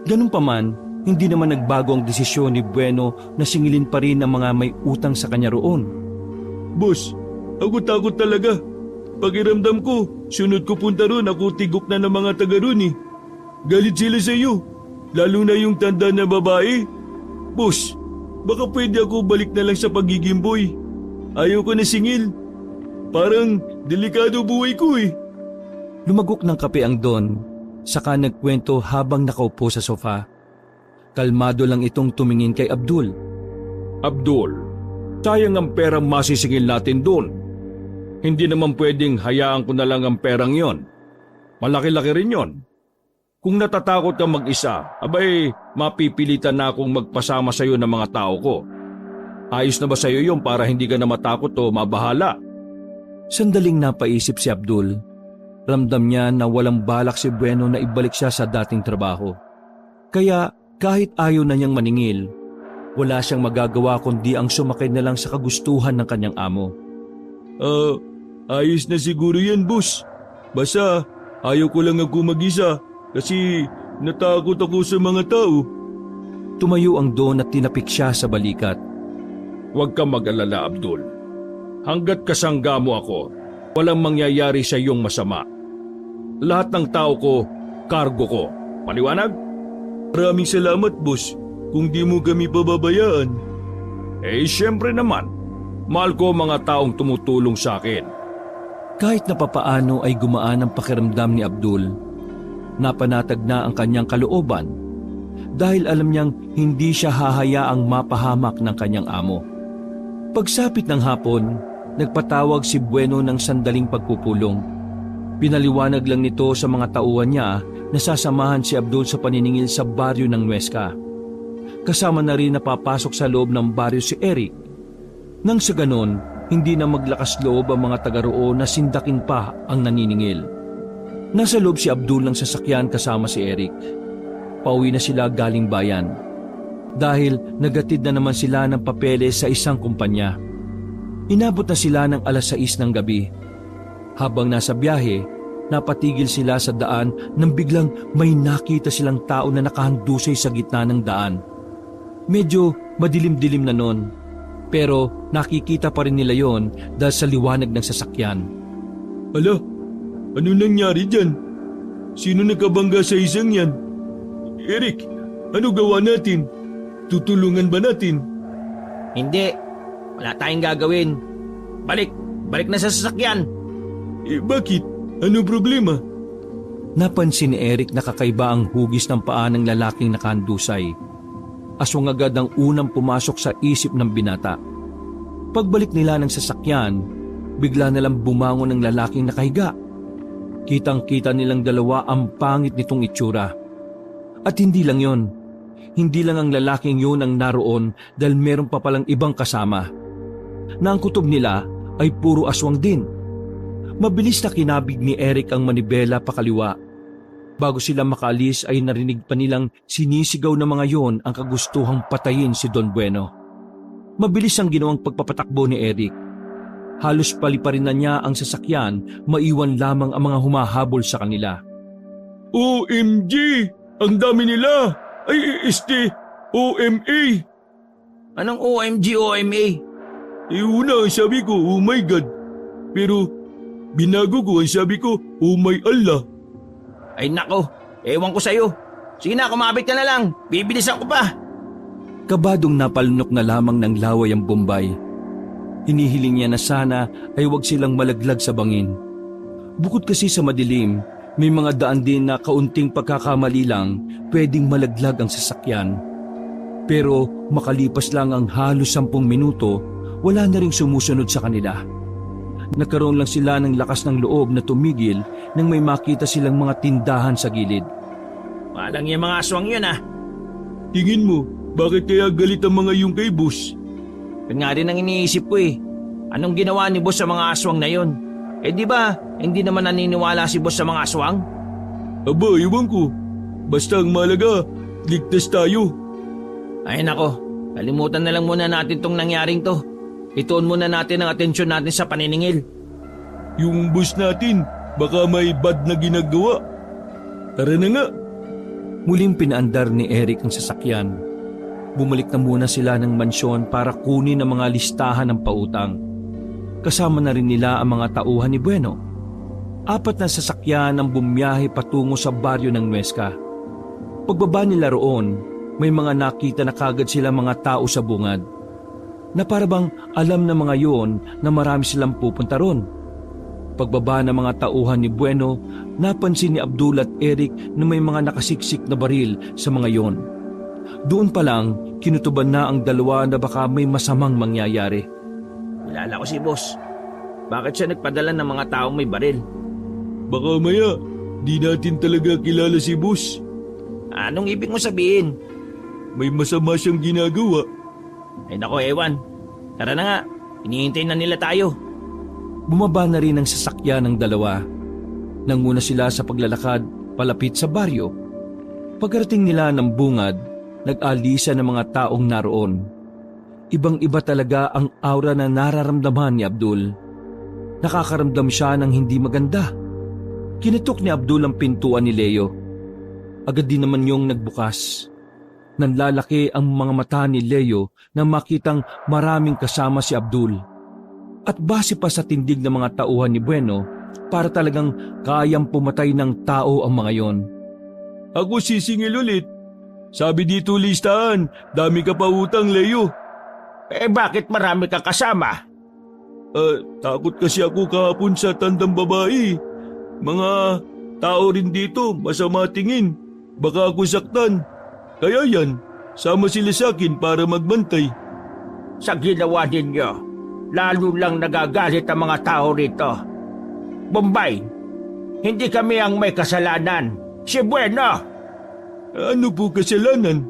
Ganun pa man, hindi naman nagbago ang desisyon ni Bueno na singilin pa rin ang mga may utang sa kanya roon. Boss, ako takot talaga. Pakiramdam ko, sunod ko punta ron, ako tigok na ng mga taga ron eh. Galit sila sa iyo, lalo na yung tanda na babae. Boss, baka pwede ako balik na lang sa pagiging boy. Ayaw ko na singil. Parang delikado buhay ko eh. Lumagok ng kape ang Don, saka nagkwento habang nakaupo sa sofa. Kalmado lang itong tumingin kay Abdul. Abdul, sayang ang perang masisingil natin doon. Hindi naman pwedeng hayaan ko na lang ang perang yon. Malaki-laki rin yon. Kung natatakot ka mag-isa, abay mapipilitan na akong magpasama sa iyo ng mga tao ko. Ayos na ba sa iyo yun para hindi ka na matakot o mabahala? Sandaling napaisip si Abdul. Ramdam niya na walang balak si Bueno na ibalik siya sa dating trabaho. Kaya kahit ayaw na niyang maningil, wala siyang magagawa kundi ang sumakay na lang sa kagustuhan ng kanyang amo. Ayos na siguro yan, boss. Basta ayaw ko lang ako mag-isa kasi natakot ako sa mga tao. Tumayo ang Don at tinapik siya sa balikat. Huwag kang mag-alala, Abdul. Hanggat kasangga mo ako, walang mangyayari sa iyong masama. Lahat ng tao ko, kargo ko. Paliwanag? Maraming salamat, boss, kung di mo kami pababayaan. Siyempre naman. Mahal ko mga taong tumutulong sa akin. Kahit na papaano ay gumaan ang pakiramdam ni Abdul. Napanatag na ang kanyang kalooban dahil alam niyang hindi siya hahayaang mapahamak ng kanyang amo. Pagsapit ng hapon, nagpatawag si Bueno ng sandaling pagpupulong. Pinaliwanag lang nito sa mga tauhan niya na sasamahan si Abdul sa paniningil sa baryo ng Nuesca. Kasama na rin napapasok sa loob ng baryo si Eric. Nang sa ganon, hindi na maglakas loob ang mga taga roon na sindakin pa ang naniningil. Nasa loob si Abdul ng sasakyan kasama si Eric. Pauwi na sila galing bayan. Dahil nagatid na naman sila ng papeles sa isang kumpanya. Inabot na sila ng 6:00 ng gabi. Habang nasa biyahe, napatigil sila sa daan nang biglang may nakita silang tao na nakahandusay sa gitna ng daan. Medyo madilim-dilim na noon. Pero nakikita pa rin nila yon dahil sa liwanag ng sasakyan. Ala, ano nangyari dyan? Sino nakabangga sa isang yan? Eric, ano gawa natin? Tutulungan ba natin? Hindi. Wala tayong gagawin. Balik na sa sasakyan. Bakit? Ano problema? Napansin ni Eric na kakaiba ang hugis ng paa ng lalaking nakahandusay. Aswang agad ang unang pumasok sa isip ng binata. Pagbalik nila ng sasakyan, bigla nalang bumangon ng lalaking nakahiga. Kitang-kita nilang dalawa ang pangit nitong itsura. At hindi lang yon. Hindi lang ang lalaking yun ang naroon dahil meron pa palang ibang kasama. Na ang kutob nila ay puro aswang din. Mabilis na kinabig ni Eric ang manibela pakaliwa. Bago sila makaalis ay narinig pa nilang sinisigaw ng mga yon ang kagustuhang patayin si Don Bueno. Mabilis ang ginawang pagpapatakbo ni Eric. Halos paliparin na niya ang sasakyan, maiwan lamang ang mga humahabol sa kanila. OMG! Ang dami nila! Ay, OMA! Anong OMG, OMA? Una ang sabi ko, oh my God. Pero binago ko ang sabi ko, oh my Allah. Ay nako, ewan ko sa'yo. Sige na, kumapit ka na lang. Bibilisan ko pa. Kabadong napalunok na lamang ng laway ang Bombay. Hinihiling niya na sana ay huwag silang malaglag sa bangin. Bukod kasi sa madilim, may mga daan din na kaunting pagkakamali lang pwedeng malaglag ang sasakyan. Pero makalipas lang ang halos 10 minuto, wala na ring sumusunod sa kanila. Nagkaroon lang sila ng lakas ng loob na tumigil nang may makita silang mga tindahan sa gilid. Walang yung mga aswang yun ah. Tingin mo, bakit kaya galit ang mga yung kay boss? Yun nga rin ang iniisip ko eh. Anong ginawa ni boss sa mga aswang na yun? Di ba, hindi naman naniniwala si boss sa mga aswang? Aba, iwan ko. Basta ang malaga, ligtas tayo. Ay nako, kalimutan na lang muna natin tong nangyaring to. Ituon muna natin ang atensyon natin sa paniningil. Yung boss natin, baka may bad na ginagawa. Tara na nga. Muling pinaandar ni Eric ang sasakyan. Bumalik na muna sila ng mansyon para kunin ang mga listahan ng pautang. Kasama na rin nila ang mga tauhan ni Bueno. 4 na sasakyan ang bumiyahe patungo sa baryo ng Nuesca. Pagbaba nila roon, may mga nakita na kagad sila mga tao sa bungad. Na parabang alam na mga yon na marami silang pupunta ron. Pagbaba ng mga tauhan ni Bueno, napansin ni Abdul at Eric na may mga nakasiksik na baril sa mga yon. Doon pa lang, kinutuban na ang dalawa na baka may masamang mangyayari. Kilala ko si boss. Bakit siya nagpadala ng mga taong may baril? Baka maya, di natin talaga kilala si boss. Anong ibig mo sabihin? May masama siyang ginagawa. Ay nako, ewan. Tara na nga, hinihintay na nila tayo. Bumaba na rin ang sasakyan ng dalawa. Nanguna sila sa paglalakad palapit sa baryo. Pagkarating nila ng bungad, nag-alisa ng mga taong naroon. Ibang-iba talaga ang aura na nararamdaman ni Abdul. Nakakaramdam siya ng hindi maganda. Kinitok ni Abdul ang pintuan ni Leo. Agad din naman yung nagbukas. Nanlalaki ang mga mata ni Leo na makitang maraming kasama si Abdul. At base pa sa tindig ng mga tauhan ni Bueno, para talagang kayang pumatay ng tao ang mga yon. Ako sisingil ulit. Sabi dito listahan, dami ka pa utang, Leo. Bakit marami ka kasama? Takot kasi ako kahapon sa tandang babae. Mga tao rin dito, masama tingin. Baka ako saktan. Kaya yan, sama sila sa akin para magbantay. Sa ginawa ninyo, lalo lang nagagalit ang mga tao rito. Bombay, hindi kami ang may kasalanan. Si Bueno! Ano po kasalanan?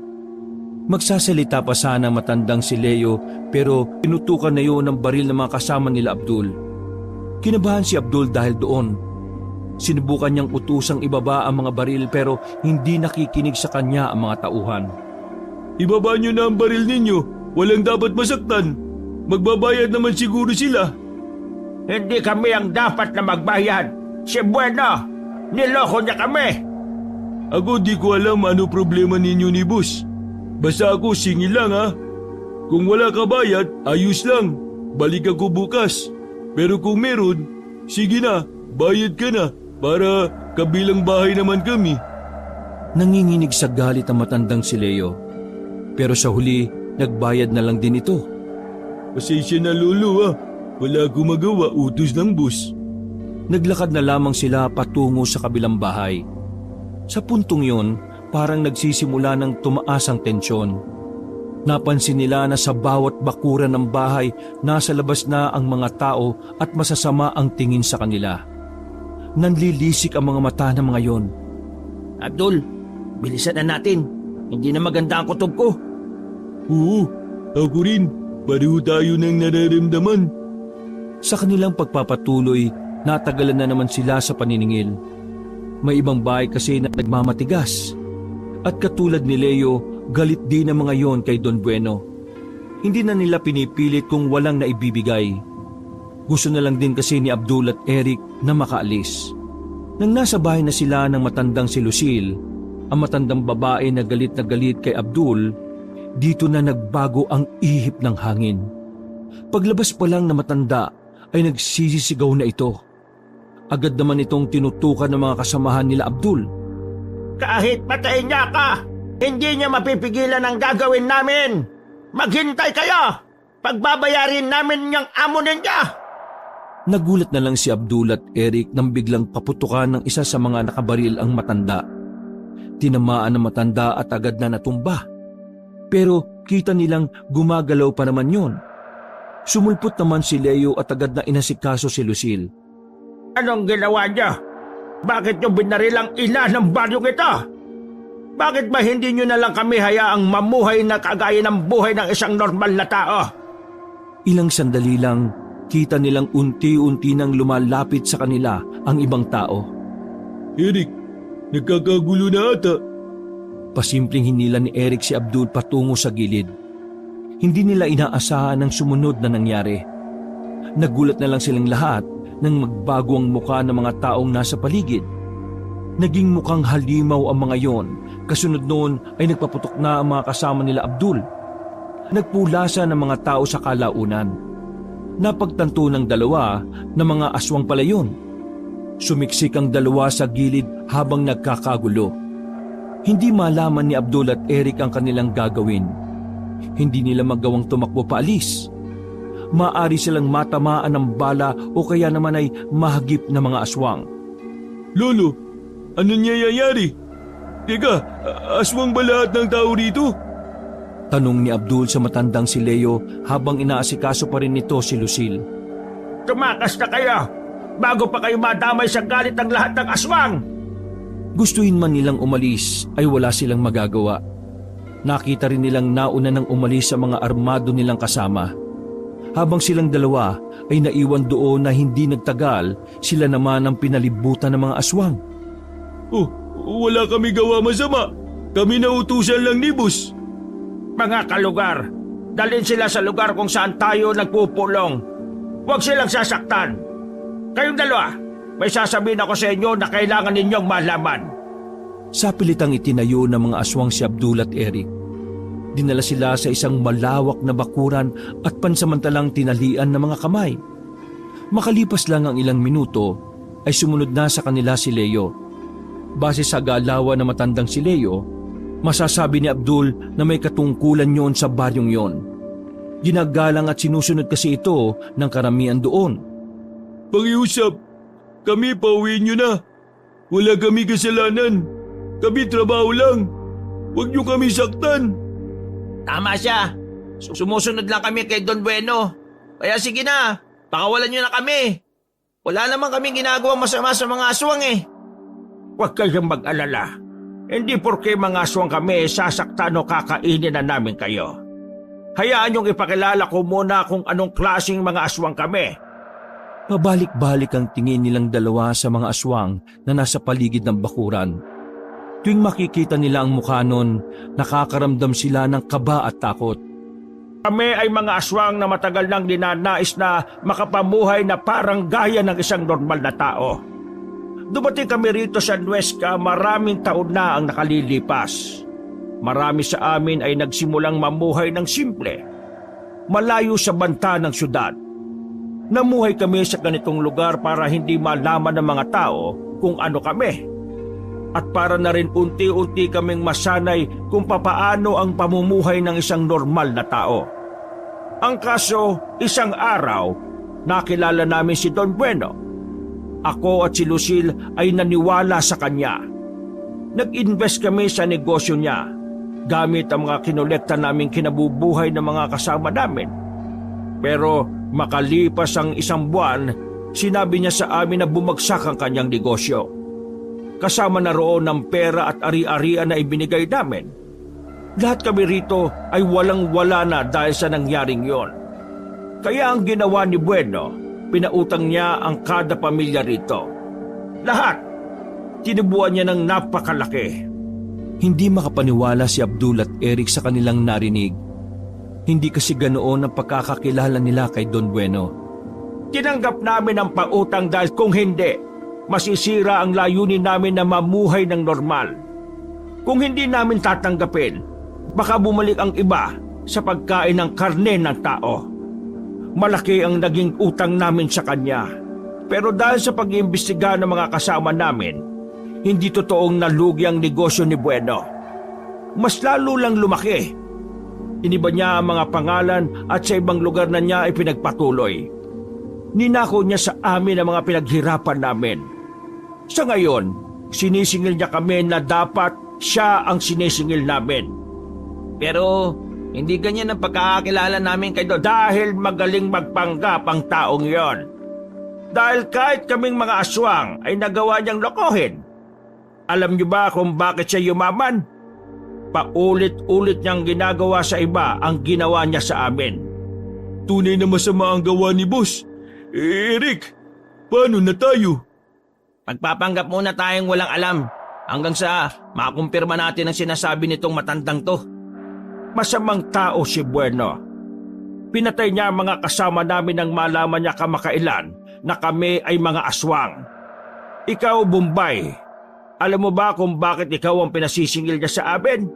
Magsasalita pa sana ang matandang si Leo pero pinutukan na yun ng baril ng mga kasama nila Abdul. Kinabahan si Abdul dahil doon. Sinubukan niyang utusang ibaba ang mga baril pero hindi nakikinig sa kanya ang mga tauhan. Ibaba niyo na ang baril ninyo. Walang dapat masaktan. Magbabayad naman siguro sila. Hindi kami ang dapat na magbayad. Si Bueno! Niloko niya kami! Ako di ko alam ano problema ninyo ni boss. Basta ako singil lang ha. Kung wala ka bayad, ayos lang. Balik ako bukas. Pero kung meron, sige na, bayad ka na para kabilang bahay naman kami. Nanginginig sa galit ang matandang si Leo. Pero sa huli, nagbayad na lang din ito. Pasensya na lolo ha. Wala akong magawa, utos ng boss. Naglakad na lamang sila patungo sa kabilang bahay. Sa puntong yon, parang nagsisimula ng tumaas ang tensyon. Napansin nila na sa bawat bakuran ng bahay, nasa labas na ang mga tao at masasama ang tingin sa kanila. Nanlilisik ang mga mata ng mga yon. Abdul, bilisan na natin. Hindi na maganda ang kutob ko. Oo, ako rin. Pareho tayo ng nararamdaman. Sa kanilang pagpapatuloy, natagalan na naman sila sa paniningil. May ibang bahay kasi na nagmamatigas. At katulad ni Leo, galit din ang mga yon kay Don Bueno. Hindi na nila pinipilit kung walang naibibigay. Gusto na lang din kasi ni Abdul at Eric na makaalis. Nang nasa bahay na sila ng matandang si Lucille, ang matandang babae na galit kay Abdul, dito na nagbago ang ihip ng hangin. Paglabas pa lang na matanda ay nagsisisigaw na ito. Agad naman itong tinutukan ng mga kasamahan nila Abdul. Kahit patayin niya ka, hindi niya mapipigilan ang gagawin namin. Maghintay kayo! Pagbabayarin namin niyang amo ninyo! Nagulat na lang si Abdul at Eric nang biglang paputukan ng isa sa mga nakabaril ang matanda. Tinamaan ng matanda at agad na natumba. Pero kita nilang gumagalaw pa naman yon. Sumulpot naman si Leo at agad na inasikaso si Lucille. Anong ginawa niya? Bakit niyo binaril ang ina ng baryong ito? Bakit ba hindi niyo na lang kami hayaang mamuhay na kagaya ng buhay ng isang normal na tao? Ilang sandali lang, kita nilang unti-unti nang lumalapit sa kanila ang ibang tao. Eric, nagkakagulo na ata. Pasimpleng hinila ni Eric si Abdul patungo sa gilid. Hindi nila inaasahan ang sumunod na nangyari. Nagulat na lang silang lahat nang magbago ang muka ng mga taong nasa paligid. Naging mukhang halimaw ang mga yon, kasunod noon ay nagpaputok na ang mga kasama nila Abdul. Nagpulasa ng mga tao sa kalaunan. Napagtanto ng dalawa na mga aswang pala yun. Sumiksik ang dalawa sa gilid habang nagkakagulo. Hindi malaman ni Abdul at Eric ang kanilang gagawin. Hindi nila magawang tumakbo paalis. Maaari silang matamaan ng bala o kaya naman ay mahagip na mga aswang. Lolo, ano nangyayari? Teka, aswang ba lahat ng tao rito? Tanong ni Abdul sa matandang si Leo habang inaasikaso pa rin nito si Lucille. Tumakas na kayo! Bago pa kayo madamay sa galit ng lahat ng aswang! Gustuhin man nilang umalis ay wala silang magagawa. Nakita rin nilang nauna nang umalis sa mga armado nilang kasama. Habang silang dalawa ay naiwan doon na hindi nagtagal, sila naman ang pinalibutan ng mga aswang. Oh, wala kami gawa masama. Kami nautusan lang ni boss. Mga kalugar, dalhin sila sa lugar kung saan tayo nagpupulong. Huwag silang sasaktan. Kayong dalawa, may sasabihin ako sa inyo na kailangan ninyong malaman. Sa pilitang itinayo ng mga aswang si Abdul at Eric. Dinala sila sa isang malawak na bakuran at pansamantalang tinalian ng mga kamay. Makalipas lang ang ilang minuto, ay sumunod na sa kanila si Leo. Base sa galawan ng matandang si Leo, masasabi ni Abdul na may katungkulan yon sa baryong yon. Ginagalang at sinusunod kasi ito ng karamihan doon. Pakiusap, kami pauwiin nyo na. Wala kami kasalanan. Kami trabaho lang. Huwag nyo kami saktan. Tama siya. Sumusunod lang kami kay Don Bueno. Kaya sige na, pakawalan nyo na kami. Wala naman kaming ginagawang masama sa mga aswang eh. Huwag kayong mag-alala. Hindi porke mga aswang kami sasaktan o kakainin na namin kayo. Hayaan niyong ipakilala ko muna kung anong klaseng mga aswang kami. Pabalik-balik ang tingin nilang dalawa sa mga aswang na nasa paligid ng bakuran. Tuwing makikita nila ang mukha nun, nakakaramdam sila ng kaba at takot. Kami ay mga aswang na matagal nang dinanais na makapamuhay na parang gaya ng isang normal na tao. Dumating kami rito sa Nuesca maraming taon na ang nakalilipas. Marami sa amin ay nagsimulang mamuhay ng simple, malayo sa banta ng syudad. Namuhay kami sa ganitong lugar para hindi malaman ng mga tao kung ano kami. At para na rin unti-unti kaming masanay kung papaano ang pamumuhay ng isang normal na tao. Ang kaso, isang araw, nakilala namin si Don Bueno. Ako at si Lucille ay naniwala sa kanya. Nag-invest kami sa negosyo niya, gamit ang mga kinolekta naming kinabubuhay ng mga kasama namin. Pero makalipas ang isang buwan, sinabi niya sa amin na bumagsak ang kanyang negosyo. Kasama na roon ng pera at ari-arian na ibinigay namin. Lahat kami rito ay walang-wala na dahil sa nangyaring yon. Kaya ang ginawa ni Bueno, pinautang niya ang kada pamilya rito. Lahat, tinubuan niya ng napakalaki. Hindi makapaniwala si Abdul at Eric sa kanilang narinig. Hindi kasi ganoon ang pagkakakilala nila kay Don Bueno. Tinanggap namin ang pautang dahil kung hindi, masisira ang layunin namin na mamuhay ng normal. Kung hindi namin tatanggapin, baka bumalik ang iba sa pagkain ng karne ng tao. Malaki ang naging utang namin sa kanya. Pero dahil sa pag-iimbestiga ng mga kasama namin, hindi totoong nalugi ang negosyo ni Bueno. Mas lalo lang lumaki. Iniba niya ang mga pangalan at sa ibang lugar na niya ay pinagpatuloy. Ninako niya sa amin ang mga pinaghirapan namin. Sa ngayon, sinisingil niya kami na dapat siya ang sinisingil namin. Pero hindi ganyan ang pagkakakilala namin kay Don dahil magaling magpanggap ang taong yon. Dahil kahit kaming mga aswang ay nagawa niyang lokohin. Alam niyo ba kung bakit siya yumaman? Paulit-ulit niyang ginagawa sa iba ang ginawa niya sa amin. Tunay na masama ang gawa ni boss. Eric, paano na tayo? Magpapanggap muna tayong walang alam hanggang sa makumpirma natin ang sinasabi nitong matandang to. Masamang tao si Bueno. Pinatay niya ang mga kasama namin nang malaman niya kamakailan na kami ay mga aswang. Ikaw, Bombay, alam mo ba kung bakit ikaw ang pinasisingil niya sa amin?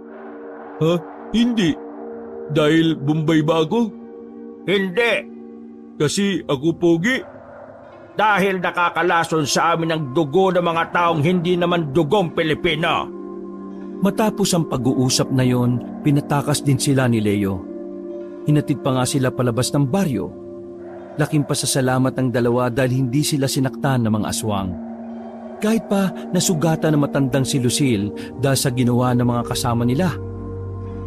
Ha? Hindi. Dahil Bombay ba ako? Hindi, Kasi ako pogi? dahil nakakalason sa amin ang dugo ng mga taong hindi naman dugong Pilipino. Matapos ang pag-uusap na yon, pinatakas din sila ni Leo. Hinatid pa nga sila palabas ng baryo. Laking pasasalamat ang dalawa dahil hindi sila sinaktan ng mga aswang. Kahit pa nasugatan na matandang si Lucille dahil sa ginawa ng mga kasama nila.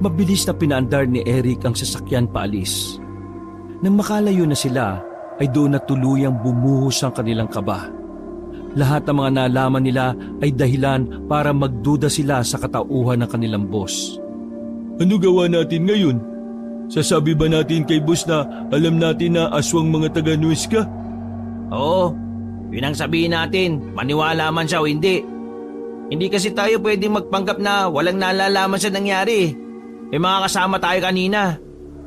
Mabilis na pinaandar ni Eric ang sasakyan paalis. Nang makalayo na sila, ay doon na tuluyang bumuhos ang kanilang kaba. Lahat ng mga nalaman nila ay dahilan para magduda sila sa katauhan ng kanilang boss. Ano gawa natin ngayon? Sasabi ba natin kay boss na alam natin na aswang mga taga-Nuesca? Oo, yun ang sabihin natin, maniwala man siya o hindi. Hindi kasi tayo pwedeng magpanggap na walang nalalaman sa nangyari. May mga kasama tayo kanina.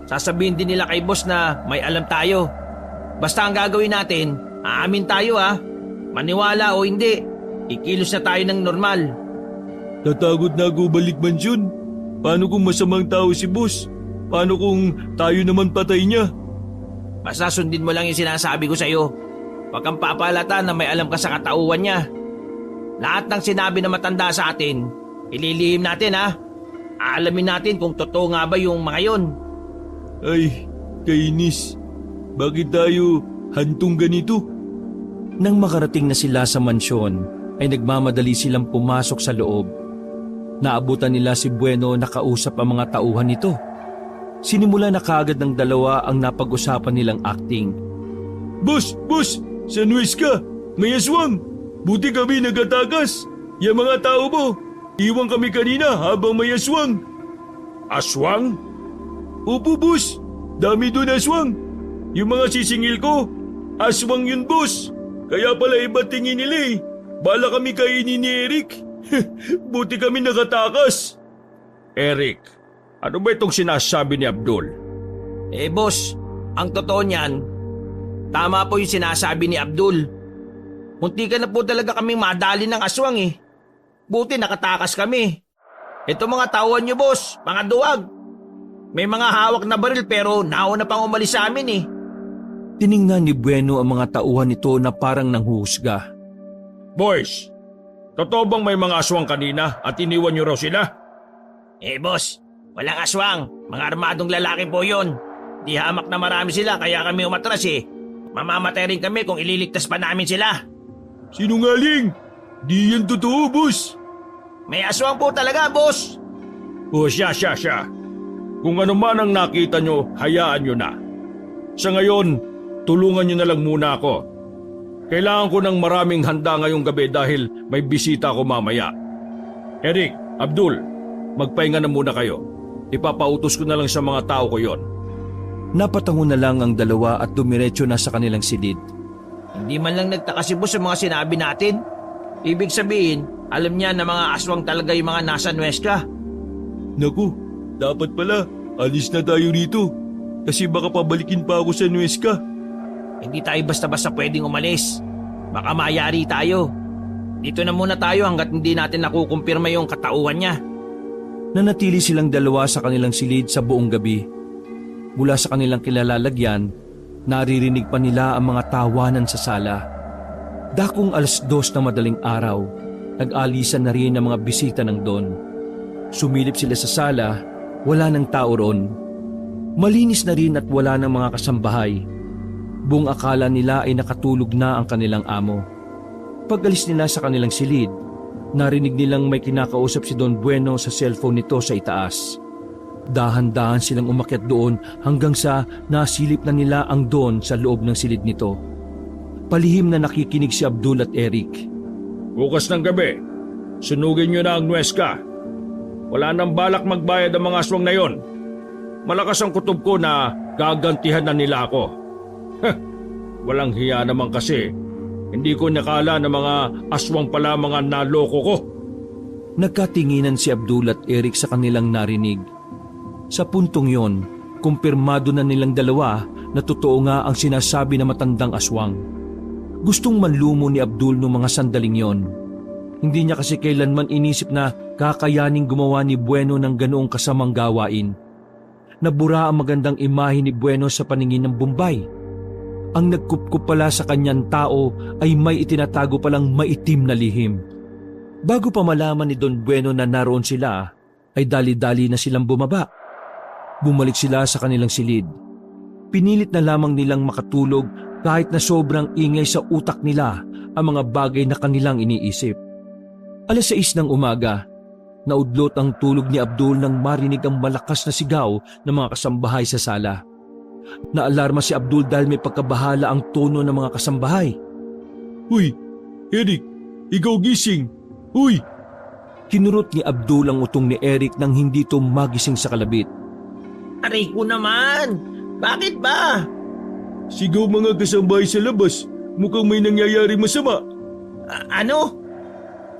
Sasabihin din nila kay boss na may alam tayo. Basta ang gagawin natin, aamin tayo ha. Maniwala o hindi, ikilos na tayo ng normal. Tatakot na ako balik mansyon. Paano kung masamang tao si boss? Paano kung tayo naman patay niya? Basta sundin mo lang yung sinasabi ko sa'yo. Huwag kang papalata na may alam ka sa katauhan niya. Lahat ng sinabi na matanda sa atin, ililihim natin ha. Aalamin natin kung totoo nga ba yung mga yon. Ay, kainis. Bakit tayo hantong ganito? Nang makarating na sila sa mansyon, ay nagmamadali silang pumasok sa loob. Naabutan nila si Bueno na kausap ang mga tauhan nito. Sinimula na kaagad ng dalawa ang napag-usapan nilang acting. Boss! Sa Nuesca! May aswang! Buti kami nagatakas! Yung mga tao mo! Iwan kami kanina habang may aswang! Aswang? Opo, boss! Dami doon aswang! Yung mga sisingil ko, aswang yun, boss! Kaya pala iba tingin nila eh. Bala kami kainin ni Eric. Buti kami nakatakas. Eric, ano ba itong sinasabi ni Abdul? Boss, ang totoo niyan, tama po yung sinasabi ni Abdul. Munti ka na po talaga kaming madali ng aswang eh. Buti nakatakas kami. Ito mga tauhan niyo, boss, mga duwag. May mga hawak na baril pero nauna pang umalis sa amin eh. Tiningnan ni Bueno ang mga tauhan nito na parang nanghuhusga. Boys, totoo bang may mga aswang kanina at iniwan niyo raw sila? Boss, walang aswang. Mga armadong lalaki po yon. Di hamak na marami sila kaya kami umatras eh. Mamamatay rin kami kung ililigtas pa namin sila. Sinungaling! Di yan totoo, boss! May aswang po talaga, boss. O siya. Kung ano man ang nakita niyo, hayaan niyo na. Sa ngayon, tulungan niyo na lang muna ako. Kailangan ko ng maraming handa ngayong gabi dahil may bisita ako mamaya. Eric, Abdul, magpahinga na muna kayo. Ipapautos ko na lang sa mga tao ko yon. Napatango na lang ang dalawa at dumiretso na sa kanilang silid. Hindi man lang nagtaka si boss sa mga sinabi natin. Ibig sabihin, alam niya na mga aswang talaga yung mga nasa Nuesca. Naku, dapat pala, alis na tayo rito. Kasi baka pabalikin pa ako sa Nuesca. Hindi tayo basta-basta pwedeng umalis. Baka mayari tayo. Dito na muna tayo hanggat hindi natin nakukumpirma yung katauhan niya. Nanatili silang dalawa sa kanilang silid sa buong gabi. Mula sa kanilang kilalalagyan, naririnig pa nila ang mga tawanan sa sala. Dakong 2:00 na madaling araw, nag-alisan na rin ang mga bisita ng Don. Sumilip sila sa sala, wala nang tao roon. Malinis na rin at wala ng mga kasambahay. Buong akala nila ay nakatulog na ang kanilang amo. Pag-alis nila sa kanilang silid, narinig nilang may kinakausap si Don Bueno sa cellphone nito sa itaas. Dahan-dahan silang umakyat doon hanggang sa nasilip na nila ang Don sa loob ng silid nito. Palihim na nakikinig si Abdul at Eric. Bukas ng gabi, sunugin niyo na ang Nuesca. Wala nang balak magbayad ang mga aswang na yon. Malakas ang kutob ko na gagantihan na nila ako. Walang hiya naman kasi. Hindi ko nakala na mga aswang pala mga naloko ko. Nagkatinginan si Abdul at Eric sa kanilang narinig. Sa puntong yon, kumpirmado na nilang dalawa na totoo nga ang sinasabi ng matandang aswang. Gustong manlumo ni Abdul noong mga sandaling yon. Hindi niya kasi kailanman inisip na kakayaning gumawa ni Bueno ng ganoong kasamang gawain. Nabura ang magandang imahe ni Bueno sa paningin ng Bombay. Ang nagkupkup pala sa kanyang tao ay may itinatago palang maitim na lihim. Bago pa malaman ni Don Bueno na naroon sila, ay dali-dali na silang bumaba. Bumalik sila sa kanilang silid. Pinilit na lamang nilang makatulog kahit na sobrang ingay sa utak nila ang mga bagay na kanilang iniisip. 6:00 ng umaga, naudlot ang tulog ni Abdul nang marinig ang malakas na sigaw ng mga kasambahay sa sala. Naalarma si Abdul dahil may pagkabahala ang tono ng mga kasambahay. Uy, Eric, ikaw gising. Uy! Kinurot ni Abdul ang utong ni Eric nang hindi ito magising sa kalabit. Aray ko naman! Bakit ba? Sigaw mga kasambahay sa labas. Mukhang may nangyayari masama. Ano?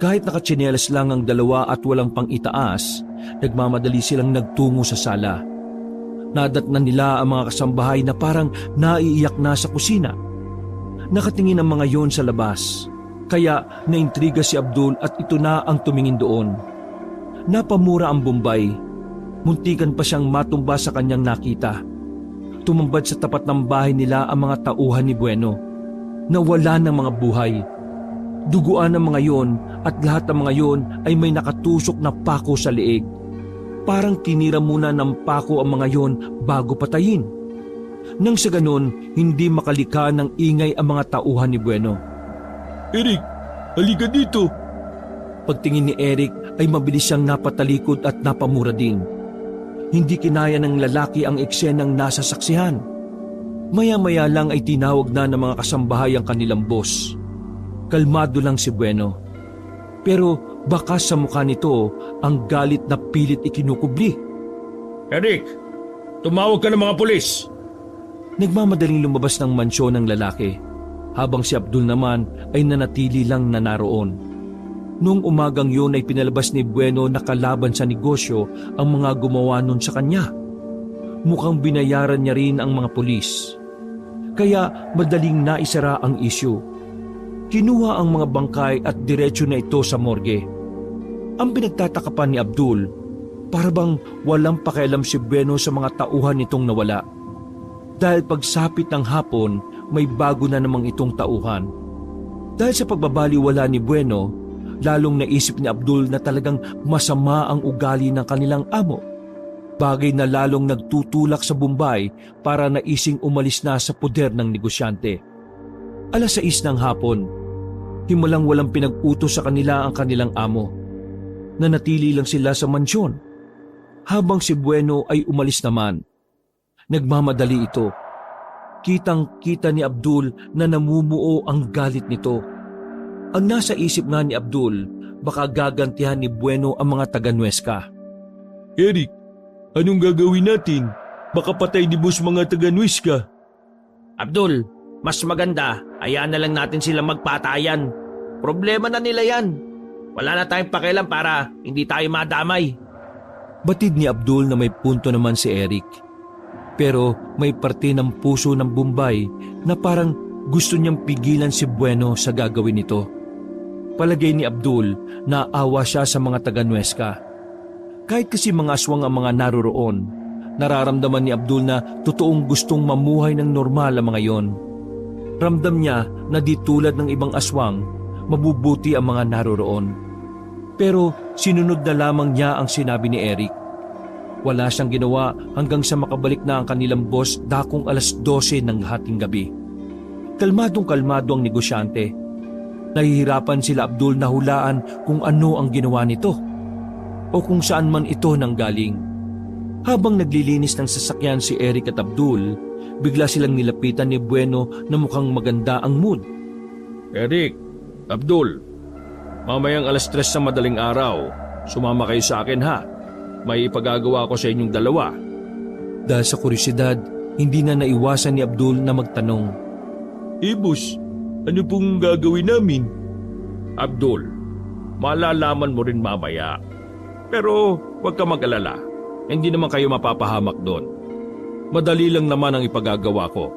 Kahit nakatsinelas lang ang dalawa at walang pang itaas, nagmamadali silang nagtungo sa sala. Nadatnan nila ang mga kasambahay na parang naiiyak na sa kusina. Nakatingin ang mga yon sa labas, kaya naintriga si Abdul at ito na ang tumingin doon. Napamura ang Bombay. Muntikan pa siyang matumba sa kanyang nakita. Tumambad sa tapat ng bahay nila ang mga tauhan ni Bueno. Nawala ng mga buhay. Duguan ang mga yon at lahat ng mga yon ay may nakatusok na pako sa leeg. Parang tinira muna ng pako ang mga yon bago patayin. Nang sa ganon, hindi makalika ng ingay ang mga tauhan ni Bueno. Eric, halika dito. Pagtingin ni Eric ay mabilis siyang napatalikod at napamura din. Hindi kinaya ng lalaki ang eksenang nasa saksihan. Maya-maya lang ay tinawag na ng mga kasambahay ang kanilang boss. Kalmado lang si Bueno. Pero baka sa mukha nito ang galit na pilit ikinukubli. Eric, tumawag ka ng mga pulis. Nagmamadaling lumabas ng mansyon ng lalaki, habang si Abdul naman ay nanatili lang na naroon. Noong umagang yun ay pinalabas ni Bueno na kalaban sa negosyo ang mga gumawa nun sa kanya. Mukhang binayaran niya rin ang mga pulis. Kaya madaling naisara ang isyu. Kinuha ang mga bangkay at diretsyo na ito sa morgue. Ang pinagtataka pa ni Abdul, para bang walang pakialam si Bueno sa mga tauhan nitong nawala. Dahil pagsapit ng hapon, may bago na namang itong tauhan. Dahil sa pagbabaliwala ni Bueno, lalong naisip ni Abdul na talagang masama ang ugali ng kanilang amo. Bagay na lalong nagtutulak sa Bombay para naising umalis na sa poder ng negosyante. 6:00 ng hapon, himalang walang pinag-utos sa kanila ang kanilang amo. Nanatili lang sila sa mansyon. Habang si Bueno ay umalis naman, nagmamadali ito. Kitang-kita ni Abdul na namumuo ang galit nito. Ang nasa isip nga ni Abdul, baka gagantihan ni Bueno ang mga taga-Nuesca. Eric, anong gagawin natin? Baka patay ni boss mga taga-Nuesca. Abdul, mas maganda, hayaan na lang natin sila magpatayan. Problema na nila yan. Wala na tayong pakialam para hindi tayo madamay. Batid ni Abdul na may punto naman si Eric. Pero may parte ng puso ng Bombay na parang gusto niyang pigilan si Bueno sa gagawin nito. Palagay ni Abdul na awa siya sa mga taga-Nuesca. Kahit kasi mga aswang ang mga naroroon, nararamdaman ni Abdul na totoong gustong mamuhay ng normal ang mga yon. Ramdam niya na di tulad ng ibang aswang, mabubuti ang mga naroroon. Pero sinunod na lamang niya ang sinabi ni Eric. Wala siyang ginawa hanggang sa makabalik na ang kanilang boss dakong 12:00 ng hating gabi. Kalmadong-kalmado ang negosyante. Nahihirapan sila Abdul na hulaan kung ano ang ginawa nito o kung saan man ito nanggaling. Habang naglilinis ng sasakyan si Eric at Abdul, bigla silang nilapitan ni Bueno na mukhang maganda ang mood. Eric, Abdul, mamayang 3:00 sa madaling araw, sumama kayo sa akin ha. May ipagagawa ko sa inyong dalawa. Dahil sa kuryosidad, hindi na naiwasan ni Abdul na magtanong. Boss, ano pong gagawin namin? Abdul, malalaman mo rin mamaya. Pero huwag ka mag-alala, hindi naman kayo mapapahamak doon. Madali lang naman ang ipagagawa ko.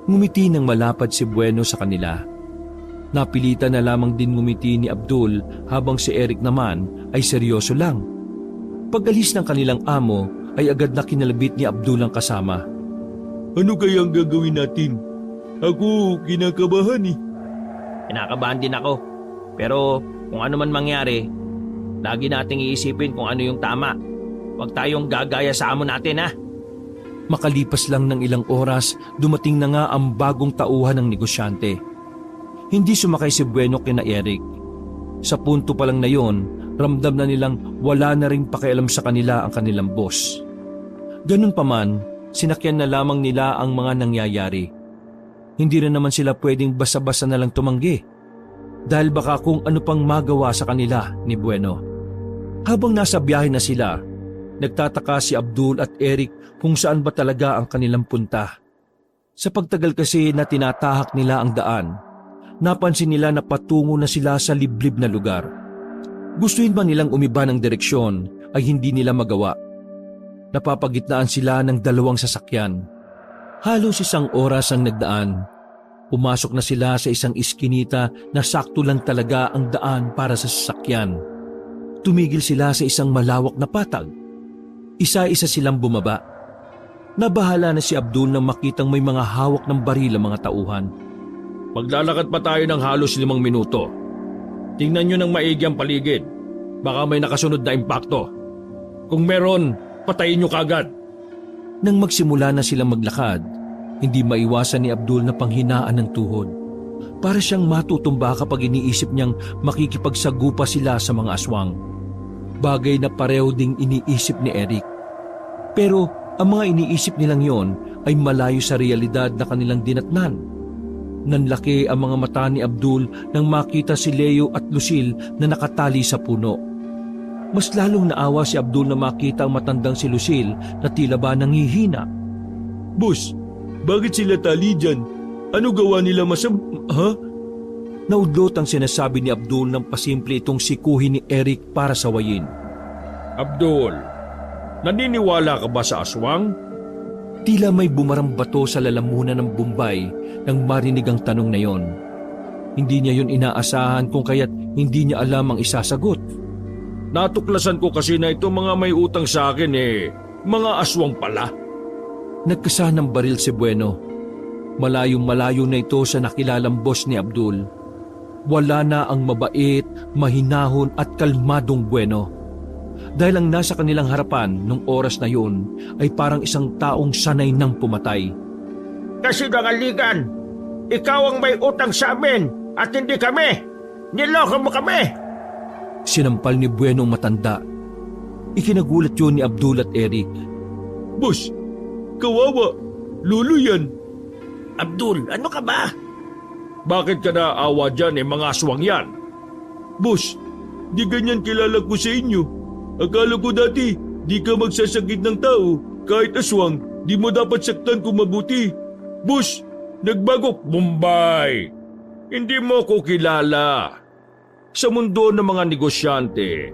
Ngumiti ng malapad si Bueno sa kanila. Napilitan na lamang din ngumiti ni Abdul habang si Eric naman ay seryoso lang. Pag-alis ng kanilang amo ay agad na kinalabit ni Abdul ang kasama. Ano kaya ang gagawin natin? Ako kinakabahan eh. Kinakabahan din ako. Pero kung ano man mangyari, lagi nating iisipin kung ano yung tama. Huwag tayong gagaya sa amo natin, ha? Makalipas lang ng ilang oras, dumating na nga ang bagong tauhan ng negosyante. Hindi sumakay si Bueno kina Eric. Sa punto pa lang na yon, ramdam na nilang wala na ring pakialam sa kanila ang kanilang boss. Ganun pa man, sinakyan na lamang nila ang mga nangyayari. Hindi rin naman sila pwedeng basa-basa na lang tumanggi. Dahil baka kung ano pang magawa sa kanila ni Bueno. Habang nasa biyahe na sila, nagtataka si Abdul at Eric kung saan ba talaga ang kanilang punta. Sa pagtagal kasi na tinatahak nila ang daan, napansin nila na patungo na sila sa liblib na lugar. Gustuin ba nilang umiba ng direksyon ay hindi nila magawa. Napapagitnaan sila ng dalawang sasakyan. Halos isang oras ang nagdaan. Pumasok na sila sa isang iskinita na sakto lang talaga ang daan para sa sasakyan. Tumigil sila sa isang malawak na patag. Isa-isa silang bumaba. Nabahala na si Abdul nang makitang may mga hawak ng baril ang mga tauhan. Maglalakad pa tayo ng halos 5 minuto. Tingnan nyo ng maigi ang paligid. Baka may nakasunod na impakto. Kung meron, patayin nyo kagad. Nang magsimula na silang maglakad, hindi maiwasan ni Abdul na panghinaan ng tuhod. Para siyang matutumba kapag iniisip niyang makikipagsagupa sila sa mga aswang. Bagay na pareho ding iniisip ni Eric. Pero ang mga iniisip nilang yon ay malayo sa realidad na kanilang dinatnan. Nanlaki ang mga mata ni Abdul nang makita si Leo at Lucille na nakatali sa puno. Mas lalong naawa si Abdul na makita ang matandang si Lucille na tila ba nanghihina. Boss, bakit sila tali dyan? Ano gawa nila ha? Naudlot ang sinasabi ni Abdul nang pasimple itong sikuhin ni Eric para sawayin. Abdul, naniniwala ka ba sa aswang? Tila may bumarang bato sa lalamunan ng Bombay nang marinig ang tanong na yon. Hindi niya yun inaasahan kung kaya't hindi niya alam ang isasagot. Natuklasan ko kasi na itong mga may utang sa akin mga aswang pala. Nagkasa ng baril si Bueno. Malayong malayo na ito sa nakilalang boss ni Abdul. Wala na ang mabait, mahinahon at kalmadong Bueno. Dahil ang nasa kanilang harapan nung oras na yun ay parang isang taong sanay ng pumatay. Kasinungalingan! Ikaw ang may utang sa amin at hindi kami! Niloko mo kami! Sinampal ni Bueno ang matanda. Ikinagulat yun ni Abdul at Eric. Boss, kawawa. Lulo yan. Abdul, ano ka ba? Bakit ka naawa dyan mga aswang yan? Boss, di ganyan kilala ko sa inyo. Akala ko dati, di ka magsasakit ng tao. Kahit aswang, di mo dapat saktan kung mabuti. Boss, nagbago. Bombay! Hindi mo ko kilala. Sa mundo ng mga negosyante,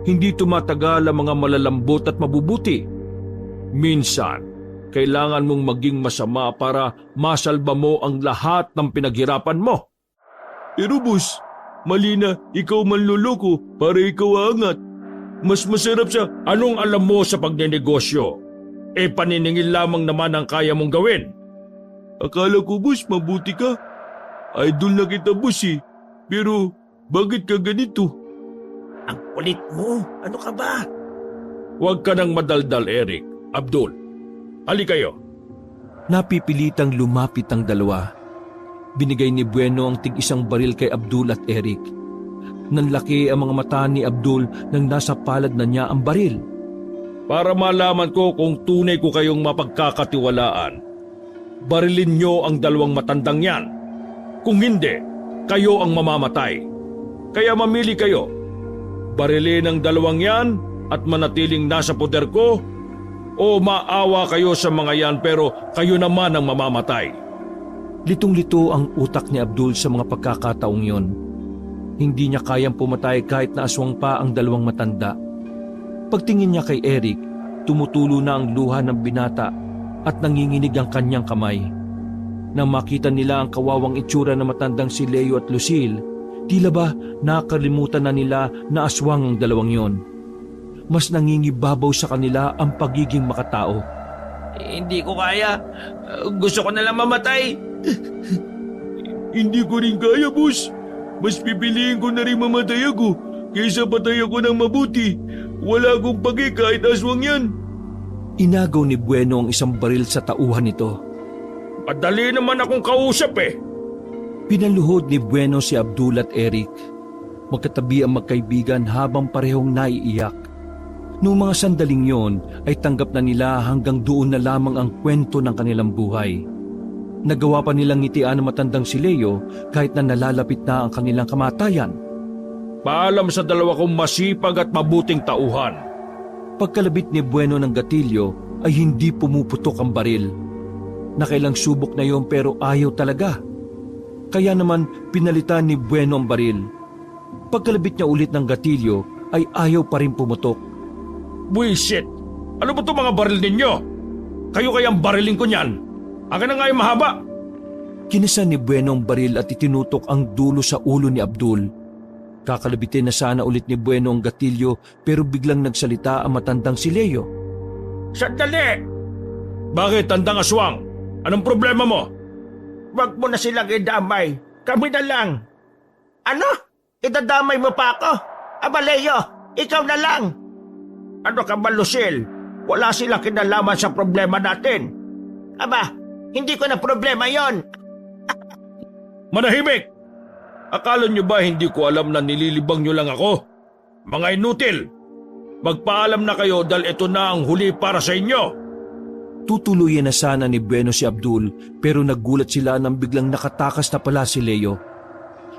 hindi tumatagal ang mga malalambot at mabubuti. Minsan, kailangan mong maging masama para masalba mo ang lahat ng pinaghirapan mo. Pero boss, mali na ikaw manluloko para ikaw aangat. Mas masarap sa... Anong alam mo sa pagnenegosyo? Paniningil lamang naman ang kaya mong gawin. Akala ko boss, mabuti ka. Idol na kita boss eh. Pero bakit ka ganito? Ang kulit mo! Ano ka ba? Huwag ka nang madaldal, Eric. Abdul, hali kayo. Napipilitang lumapit ang dalawa. Binigay ni Bueno ang tig-isang baril kay Abdul at Eric. Nanlaki ang mga mata ni Abdul nang nasa palad na niya ang baril. Para malaman ko kung tunay ko kayong mapagkakatiwalaan, barilin nyo ang 2 matandang yan. Kung hindi, kayo ang mamamatay. Kaya mamili kayo. Barilin ang 2 yan at manatiling nasa poder ko, o maawa kayo sa mga yan pero kayo naman ang mamamatay. Litong-lito ang utak ni Abdul sa mga pagkakataong yon. Hindi niya kayang pumatay kahit na aswang pa ang 2 matanda. Pagtingin niya kay Eric, tumutulo na ang luha ng binata at nanginginig ang kanyang kamay. Nang makita nila ang kawawang itsura ng matandang si Leo at Lucille, tila ba nakalimutan na nila na aswang ang dalawang yon. Mas nangingibabaw sa kanila ang pagiging makatao. Hindi ko kaya. Gusto ko na lang mamatay. Hindi ko rin kaya, boss. Mas pipiliin ko na rin mamatay ako kaysa patay ako ng mabuti. Wala akong pagi kahit aswang yan. Inagaw ni Bueno ang isang baril sa tauhan nito. Madali naman akong kausap eh. Pinaluhod ni Bueno si Abdul at Eric. Magkatabi ang magkaibigan habang parehong naiiyak. Noong mga sandaling yon ay tanggap na nila hanggang doon na lamang ang kwento ng kanilang buhay. Nagawa pa nilang ngitian ang matandang si Leo kahit na nalalapit na ang kanilang kamatayan. Paalam sa dalawa kong masipag at mabuting tauhan. Pagkalabit ni Bueno ng gatilyo ay hindi pumuputok ang baril. Nakailang subok na yon pero ayaw talaga. Kaya naman pinalitan ni Bueno ang baril. Pagkalabit niya ulit ng gatilyo ay ayaw pa rin pumutok. Buisit! Ano ba itong mga baril ninyo? Kayo kayang bariling ko niyan. Akin na nga yung mahaba. Kinisan ni Bueno ang baril at itinutok ang dulo sa ulo ni Abdul. Kakalabitin na sana ulit ni Bueno ang gatilyo pero biglang nagsalita ang matandang si Leo. Sandali! Bakit, tandang aswang? Anong problema mo? Wag mo na silang idamay. Kami na lang. Ano? Idadamay mo pa ako? Aba, Leo, ikaw na lang. Ano ka ba, Lucille? Wala silang kinalaman sa problema natin. Aba, hindi ko na problema yon. Manahimik! Akala nyo ba hindi ko alam na nililibang nyo lang ako? Mga inutil! Magpaalam na kayo dahil ito na ang huli para sa inyo! Tutuluyan na sana ni Bueno si Abdul pero nagulat sila nang biglang nakatakas na pala si Leo.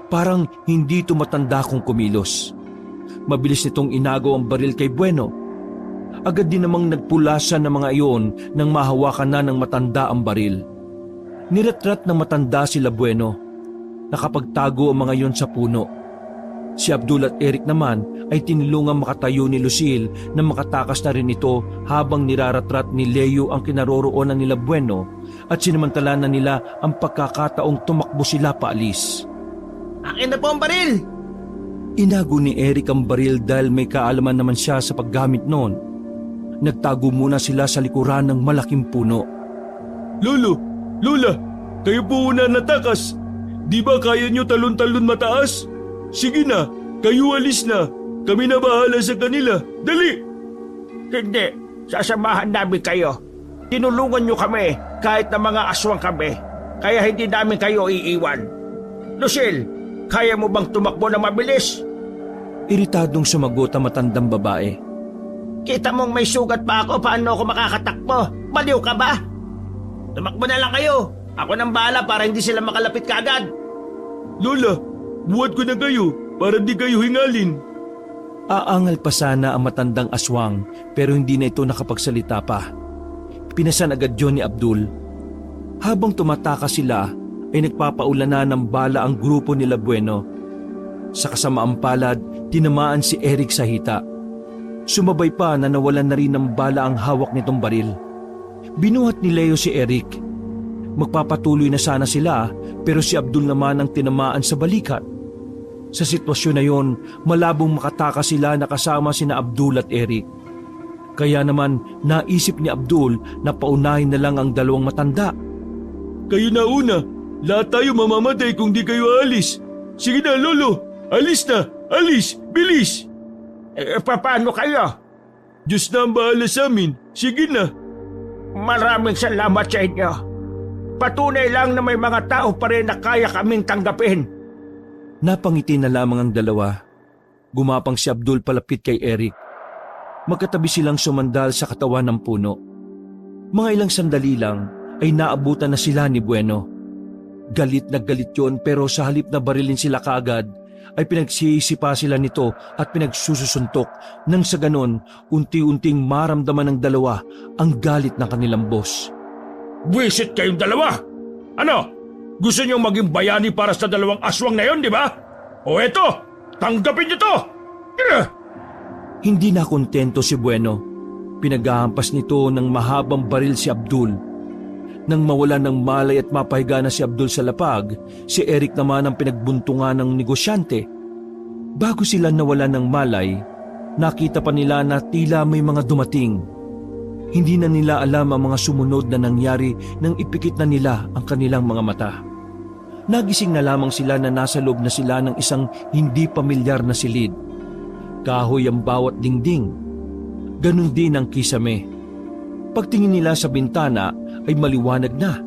Parang hindi ito matanda kung kumilos. Mabilis nitong inagaw ang baril kay Bueno. Agad din namang nagpulasan ng mga iyon nang mahawakan na ng matanda ang baril. Niretrat ng matanda sila Bueno. Nakapagtago ang mga iyon sa puno. Si Abdul at Eric naman ay tinulungang makatayo ni Lucille na makatakas na rin ito habang niraratrat ni Leo ang kinaroroonan nila Bueno at sinamantala na nila ang pagkakataong tumakbo sila paalis. Akin na po ang baril! Inago ni Eric ang baril dahil may kaalaman naman siya sa paggamit noon. Nagtago muna sila sa likuran ng malaking puno. Lolo, Lola, kayo po una natakas. Di ba kaya nyo talon-talon mataas? Sige na, kayo alis na. Kami na bahala sa kanila. Dali! Hindi, sasamahan namin kayo. Tinulungan nyo kami kahit na mga aswang kami. Kaya hindi namin kayo iiwan. Lucille, kaya mo bang tumakbo na mabilis? Iritadong sumagot ang matandang babae. Kita mong may sugat pa ako, paano ako makakatakbo? Baliw ka ba? Tumakbo na lang kayo. Ako nang bahala para hindi sila makalapit kaagad. Lola, buhat ko na kayo para di kayo hingalin. Aangal pa sana ang matandang aswang pero hindi na ito nakapagsalita pa. Pinasan agad yun ni Abdul. Habang tumatakas sila ay nagpapaulan na ng bala ang grupo nila Bueno. Sa kasamaang palad, tinamaan si Eric sa hita. Sumabay pa na nawalan na rin ng bala ang hawak nitong baril. Binuhat ni Leo si Eric. Magpapatuloy na sana sila pero si Abdul naman ang tinamaan sa balikat. Sa sitwasyon na yon, malabong makatakas sila na kasama sina Abdul at Eric. Kaya naman naisip ni Abdul na paunahin na lang ang dalawang matanda. Kayo na una. Lahat tayo mamamatay kung di kayo alis. Sige na, Lolo. Alis na. Alis. Bilis. Paano kayo? Diyos na ang bahala sa amin. Sige na. Maraming salamat sa inyo. Patunay lang na may mga tao pa rin na kaya kaming tanggapin. Napangiti na lamang ang dalawa. Gumapang si Abdul palapit kay Eric. Magkatabi silang sumandal sa katawan ng puno. Mga ilang sandali lang ay naabutan na sila ni Bueno. Galit na galit yon pero sa halip na barilin sila kaagad ay pinagsisipa sila nito at pinagsususuntok nang sa ganon unti-unting maramdaman ng dalawa ang galit ng kanilang boss. Buwisit kayong dalawa! Ano? Gusto niyong maging bayani para sa dalawang aswang na yon, di ba? O eto, tanggapin niyo to! Hindi na kontento si Bueno. Pinaghahampas nito ng mahabang baril si Abdul. Nang mawala ng malay at mapahiga na si Abdul sa lapag, si Eric naman ang pinagbuntungan ng negosyante. Bago sila nawala ng malay, nakita pa nila na tila may mga dumating. Hindi na nila alam ang mga sumunod na nangyari nang ipikit na nila ang kanilang mga mata. Nagising na lamang sila na nasa loob na sila ng isang hindi pamilyar na silid. Kahoy ang bawat dingding. Ganon din ang kisame. Pagtingin nila sa bintana ay maliwanag na.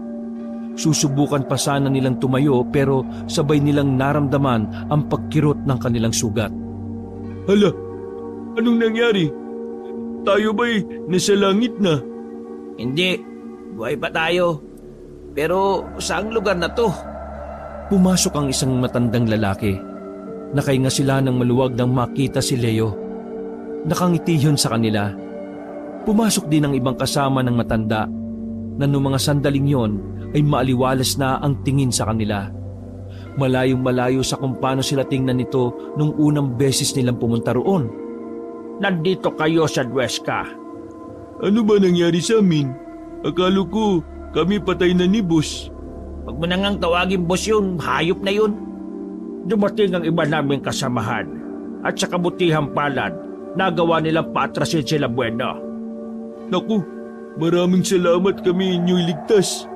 Susubukan pa sana nilang tumayo pero sabay nilang naramdaman ang pagkirot ng kanilang sugat. Hala, anong nangyari? Tayo ba'y nasa langit na? Hindi, buhay pa tayo. Pero saang lugar na to? Pumasok ang isang matandang lalaki. Nakahinga sila ng maluwag nang makita si Leo. Nakangiti yun sa kanila. Pumasok din ang ibang kasama ng matanda na noong mga sandaling yon ay maaliwalas na ang tingin sa kanila. Malayong malayo sa kung paano sila tingnan nito nung unang beses nilang pumunta roon. Nandito kayo sa Duesca. Ano ba nangyari sa amin? Akala ko kami patay na ni boss. Huwag mo nang tawagin boss yun, hayop na yun. Dumating ang iba naming kasamahan at sa kabutihang palad, nagawa nilang paatrasin sila Bueno. Naku, maraming salamat kami inyong ligtas.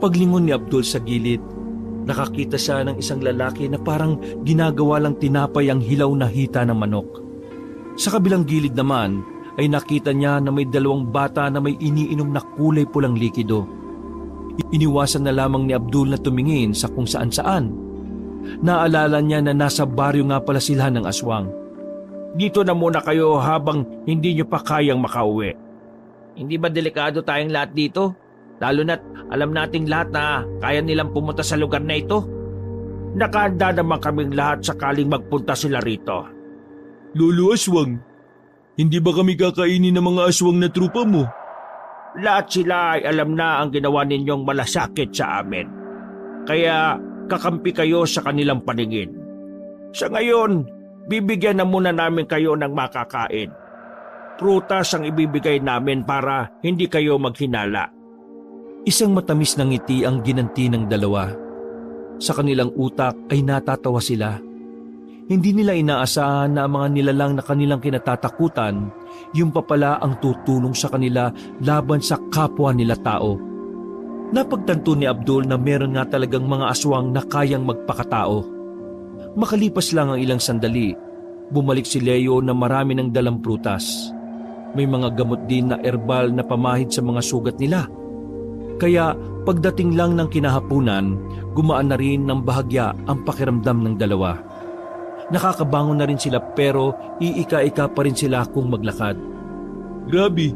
Paglingon ni Abdul sa gilid, nakakita siya ng isang lalaki na parang ginagawa lang tinapay ang hilaw na hita ng manok. Sa kabilang gilid naman ay nakita niya na may dalawang bata na may iniinom na kulay pulang likido. Iniwasan na lamang ni Abdul na tumingin sa kung saan-saan. Naalala niya na nasa baryo nga pala sila ng aswang. Dito na muna kayo habang hindi nyo pa kayang makauwi. Hindi ba delikado tayong lahat dito? Lalo na't alam nating lahat na kaya nilang pumunta sa lugar na ito. Nakahanda naman kaming lahat sakaling magpunta sila rito. Lolo Aswang, hindi ba kami kakainin ng mga aswang na trupa mo? Lahat sila ay alam na ang ginawa ninyong malasakit sa amin. Kaya kakampi kayo sa kanilang paningin. Sa ngayon, bibigyan na muna namin kayo ng makakain. Prutas ang ibibigay namin para hindi kayo maghinala. Isang matamis na ngiti ang ginanti ng dalawa. Sa kanilang utak ay natatawa sila. Hindi nila inaasahan na ang mga nilalang na kanilang kinatatakutan, yung papala ang tutulong sa kanila laban sa kapwa nila tao. Napagtanto ni Abdul na meron nga talagang mga aswang na kayang magpakatao. Makalipas lang ang ilang sandali, bumalik si Leo na marami ng dalang prutas. May mga gamot din na herbal na pamahid sa mga sugat nila. Kaya pagdating lang ng kinahapunan, gumaan na rin ng bahagya ang pakiramdam ng dalawa. Nakakabangon na rin sila pero iika-ika pa rin sila kung maglakad. Grabe,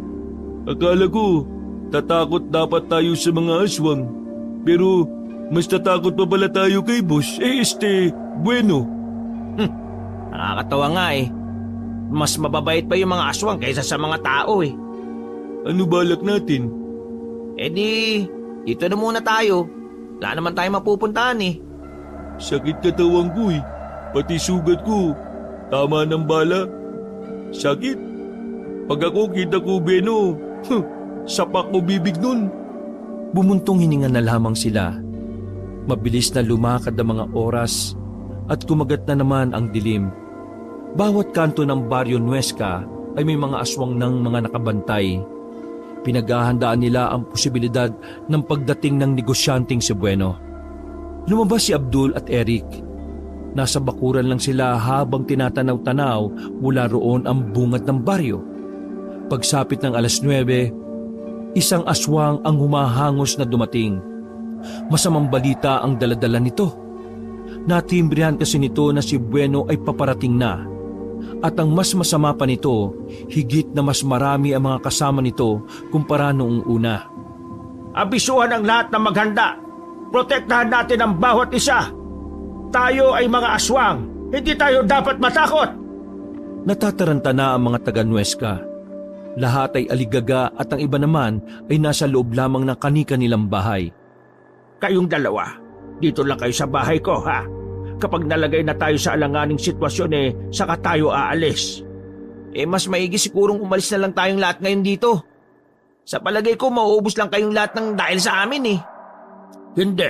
akala ko tatakot dapat tayo sa mga aswang. Pero mas tatakot pa pala tayo kay boss. Bueno. Nakakatawa nga eh. Mas mababait pa yung mga aswang kaysa sa mga tao eh. Ano balak natin? Dito na muna tayo. Wala naman tayo mapupuntahan eh. Sakit katawan ko eh. Pati sugat ko. Tama ng bala. Sakit. Pag ako kita ko Beno, sapak ko bibig nun. Bumuntong hininga na lamang sila. Mabilis na lumakad ang mga oras at kumagat na naman ang dilim. Bawat kanto ng Baryo Nuesca ay may mga aswang ng mga nakabantay. Pinaghahandaan nila ang posibilidad ng pagdating ng negosyanteng si Bueno. Lumabas si Abdul at Eric. Nasa bakuran lang sila habang tinatanaw-tanaw mula roon ang bungad ng baryo. Pagsapit ng 9:00, isang aswang ang humahangos na dumating. Masamang balita ang daladala nito. Natimbrihan kasi nito na si Bueno ay paparating na. At ang mas masama pa nito, higit na mas marami ang mga kasama nito kumpara noong una. Abisuhan ang lahat na maghanda. Protektahan natin ang bawat isa. Tayo ay mga aswang. Hindi tayo dapat matakot. Natataranta na ang mga taga-Nuesca. Lahat ay aligaga at ang iba naman ay nasa loob lamang ng kani-kanilang bahay. Kayong dalawa, dito lang kayo sa bahay ko ha. Kapag nalagay na tayo sa alanganing sitwasyon saka tayo aalis. Mas maigi sigurong umalis na lang tayong lahat ngayon dito. Sa palagay ko, mauubos lang kayong lahat ng dahil sa amin eh. Hindi.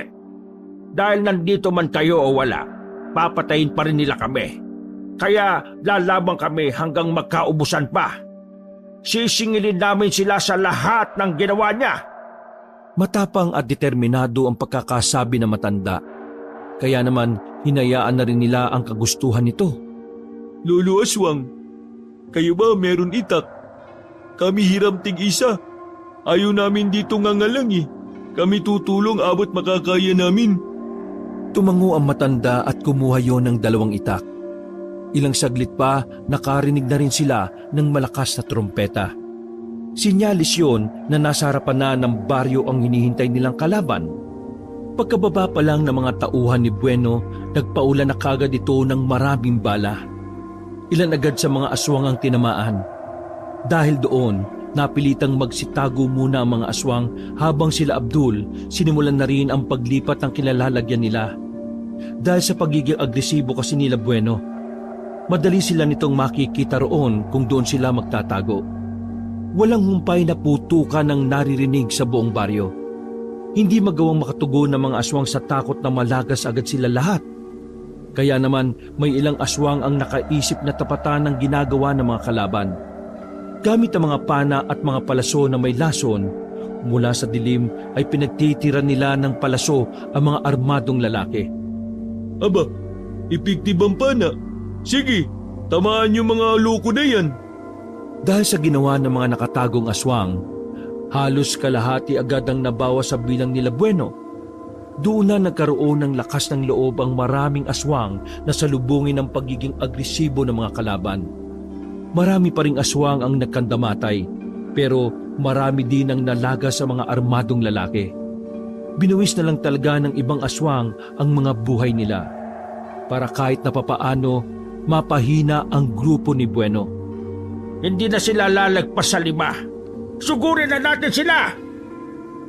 Dahil nandito man kayo o wala, papatayin pa rin nila kami. Kaya lalabang kami hanggang magkaubusan pa. Sisingilin namin sila sa lahat ng ginawa niya. Matapang at determinado ang pagkakasabi ng matanda. Kaya naman hinayaan na rin nila ang kagustuhan nito. Lolo Aswang, kayo ba meron itak? Kami hiram tig-isa. Ayaw namin dito ngangalang eh. Kami tutulong abot makakaya namin. Tumango ang matanda at kumuha yon ng 2 itak. Ilang saglit pa, nakarinig na rin sila ng malakas na trompeta. Sinyalis yon na nasa harapan na ng baryo ang hinihintay nilang kalaban. Pagkababa pa lang ng mga tauhan ni Bueno, nagpaulan na kagad ito ng maraming bala. Ilan agad sa mga aswang ang tinamaan. Dahil doon, napilitang magsitago muna ang mga aswang habang sila Abdul sinimulan na rin ang paglipat ng kinalalagyan nila. Dahil sa pagiging agresibo kasi nila Bueno, madali sila nitong makikita roon kung doon sila magtatago. Walang humpay na putukan ang naririnig sa buong baryo. Hindi magawang makatugon ng mga aswang sa takot na malagas agad sila lahat. Kaya naman may ilang aswang ang nakaisip na tapatan ng ginagawa ng mga kalaban. Gamit ang mga pana at mga palaso na may lason, mula sa dilim ay pinagtitira nila ng palaso ang mga armadong lalaki. Aba, epektibo ang pana. Sige, tamaan yung mga loko na yan. Dahil sa ginawa ng mga nakatagong aswang, halos kalahati agad ang nabawas sa bilang nila Bueno. Doon na nagkaroon ng lakas ng loob ang maraming aswang na salubungin ang pagiging agresibo ng mga kalaban. Marami pa ring aswang ang nagkandamatay, pero marami din ang nalaga sa mga armadong lalaki. Binuwis na lang talaga ng ibang aswang ang mga buhay nila para kahit napapaano mapahina ang grupo ni Bueno. Hindi na sila lalagpas sa 5. Sugurin na natin sila!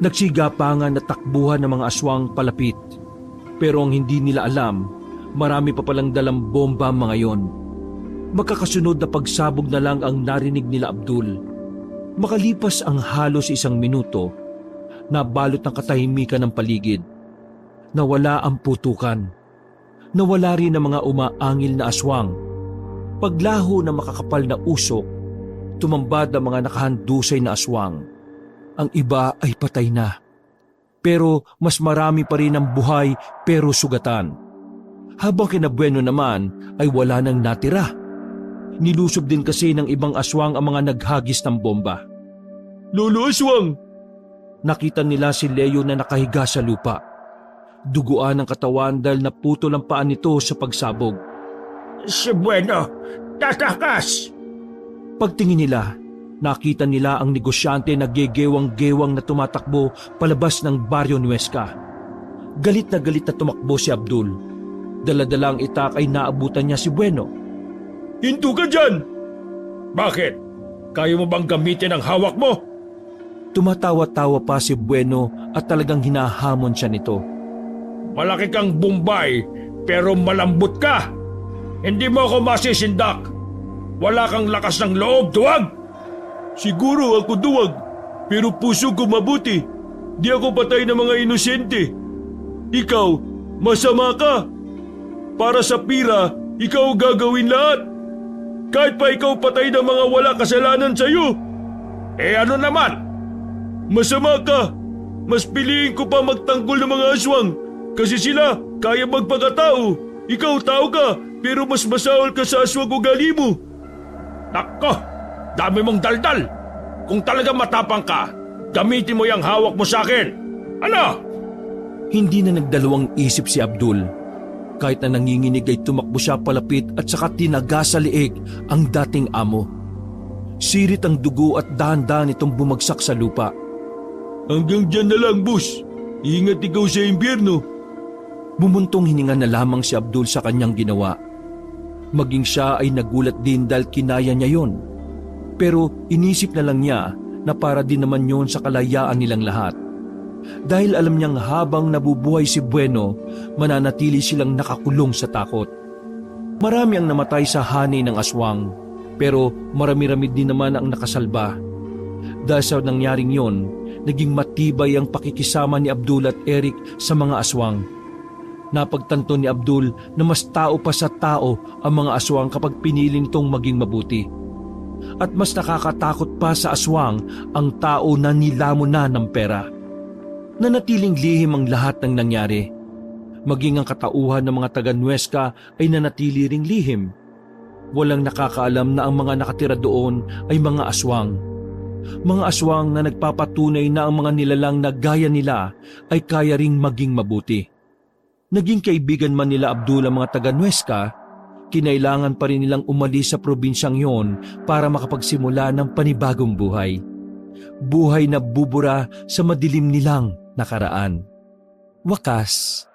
Nagsigapangan na takbuhan ng mga aswang palapit. Pero ang hindi nila alam, marami pa palang dalang bomba ang mga yon. Magkakasunod na pagsabog na lang ang narinig nila Abdul. Makalipas ang halos 1 minuto, nabalot ng katahimikan ng paligid. Nawala ang putukan. Nawala rin ang mga umaangil na aswang. Paglaho ng makakapal na usok, tumambad ang mga nakahandusay na aswang. Ang iba ay patay na. Pero mas marami pa rin ang buhay pero sugatan. Habang kina Bueno naman ay wala nang natira. Nilusob din kasi ng ibang aswang ang mga naghagis ng bomba. Lolo Aswang! Nakita nila si Leo na nakahiga sa lupa. Duguan ang katawan dahil naputol ang paa nito sa pagsabog. Si Bueno, tatakas! Pagtingin nila, nakita nila ang negosyante na gegewang-gewang na tumatakbo palabas ng Baryo Nuesca. Galit na tumakbo si Abdul. Dala-dalang itak ay naabutan niya si Bueno. Hinto ka dyan! Bakit? Kaya mo bang gamitin ang hawak mo? Tumatawa-tawa pa si Bueno at talagang hinahamon siya nito. Malaki kang Bombay pero malambot ka. Hindi mo ako masisindak. Wala kang lakas ng loob, duwag! Siguro ako duwag, pero puso ko mabuti. Di ako patay ng mga inosente. Ikaw, masama ka. Para sa pira, ikaw gagawin lahat. Kahit pa ikaw patay ng mga wala kasalanan sa'yo. Eh ano naman? Masama ka. Mas piliin ko pa magtanggol ng mga aswang. Kasi sila kaya magpakatao. Ikaw tao ka, pero mas masahol ka sa aswang ugali mo. Nako, dami mong daldal. Kung talaga matapang ka, gamitin mo yung hawak mo sa akin. Ano? Hindi na nagdalawang isip si Abdul. Kahit na nanginginig ay tumakbo siya palapit at saka tinaga sa liig ang dating amo. Sirit ang dugo at dahan-dahan itong bumagsak sa lupa. Hanggang dyan na lang, boss. Ingat ikaw sa impyerno. Bumuntong hininga na lamang si Abdul sa kanyang ginawa. Maging siya ay nagulat din dahil kinaya niya yon. Pero inisip na lang niya na para din naman yon sa kalayaan nilang lahat. Dahil alam niyang habang nabubuhay si Bueno, mananatili silang nakakulong sa takot. Marami ang namatay sa hanay ng aswang, pero marami-rami din naman ang nakasalba. Dahil sa nangyaring yon, naging matibay ang pakikisama ni Abdul at Eric sa mga aswang. Napagtanto ni Abdul na mas tao pa sa tao ang mga aswang kapag pinili nitong maging mabuti. At mas nakakatakot pa sa aswang ang tao na nilamon na ng pera. Nanatiling lihim ang lahat ng nangyari. Maging ang katauhan ng mga taga-Nuesca ay nanatili ring lihim. Walang nakakaalam na ang mga nakatira doon ay mga aswang. Mga aswang na nagpapatunay na ang mga nilalang na gaya nila ay kaya ring maging mabuti. Naging kaibigan man nila Abdul ang mga taga-Nuesca, kinailangan pa rin nilang umalis sa probinsyang yon para makapagsimula ng panibagong buhay. Buhay na bubura sa madilim nilang nakaraan. Wakas,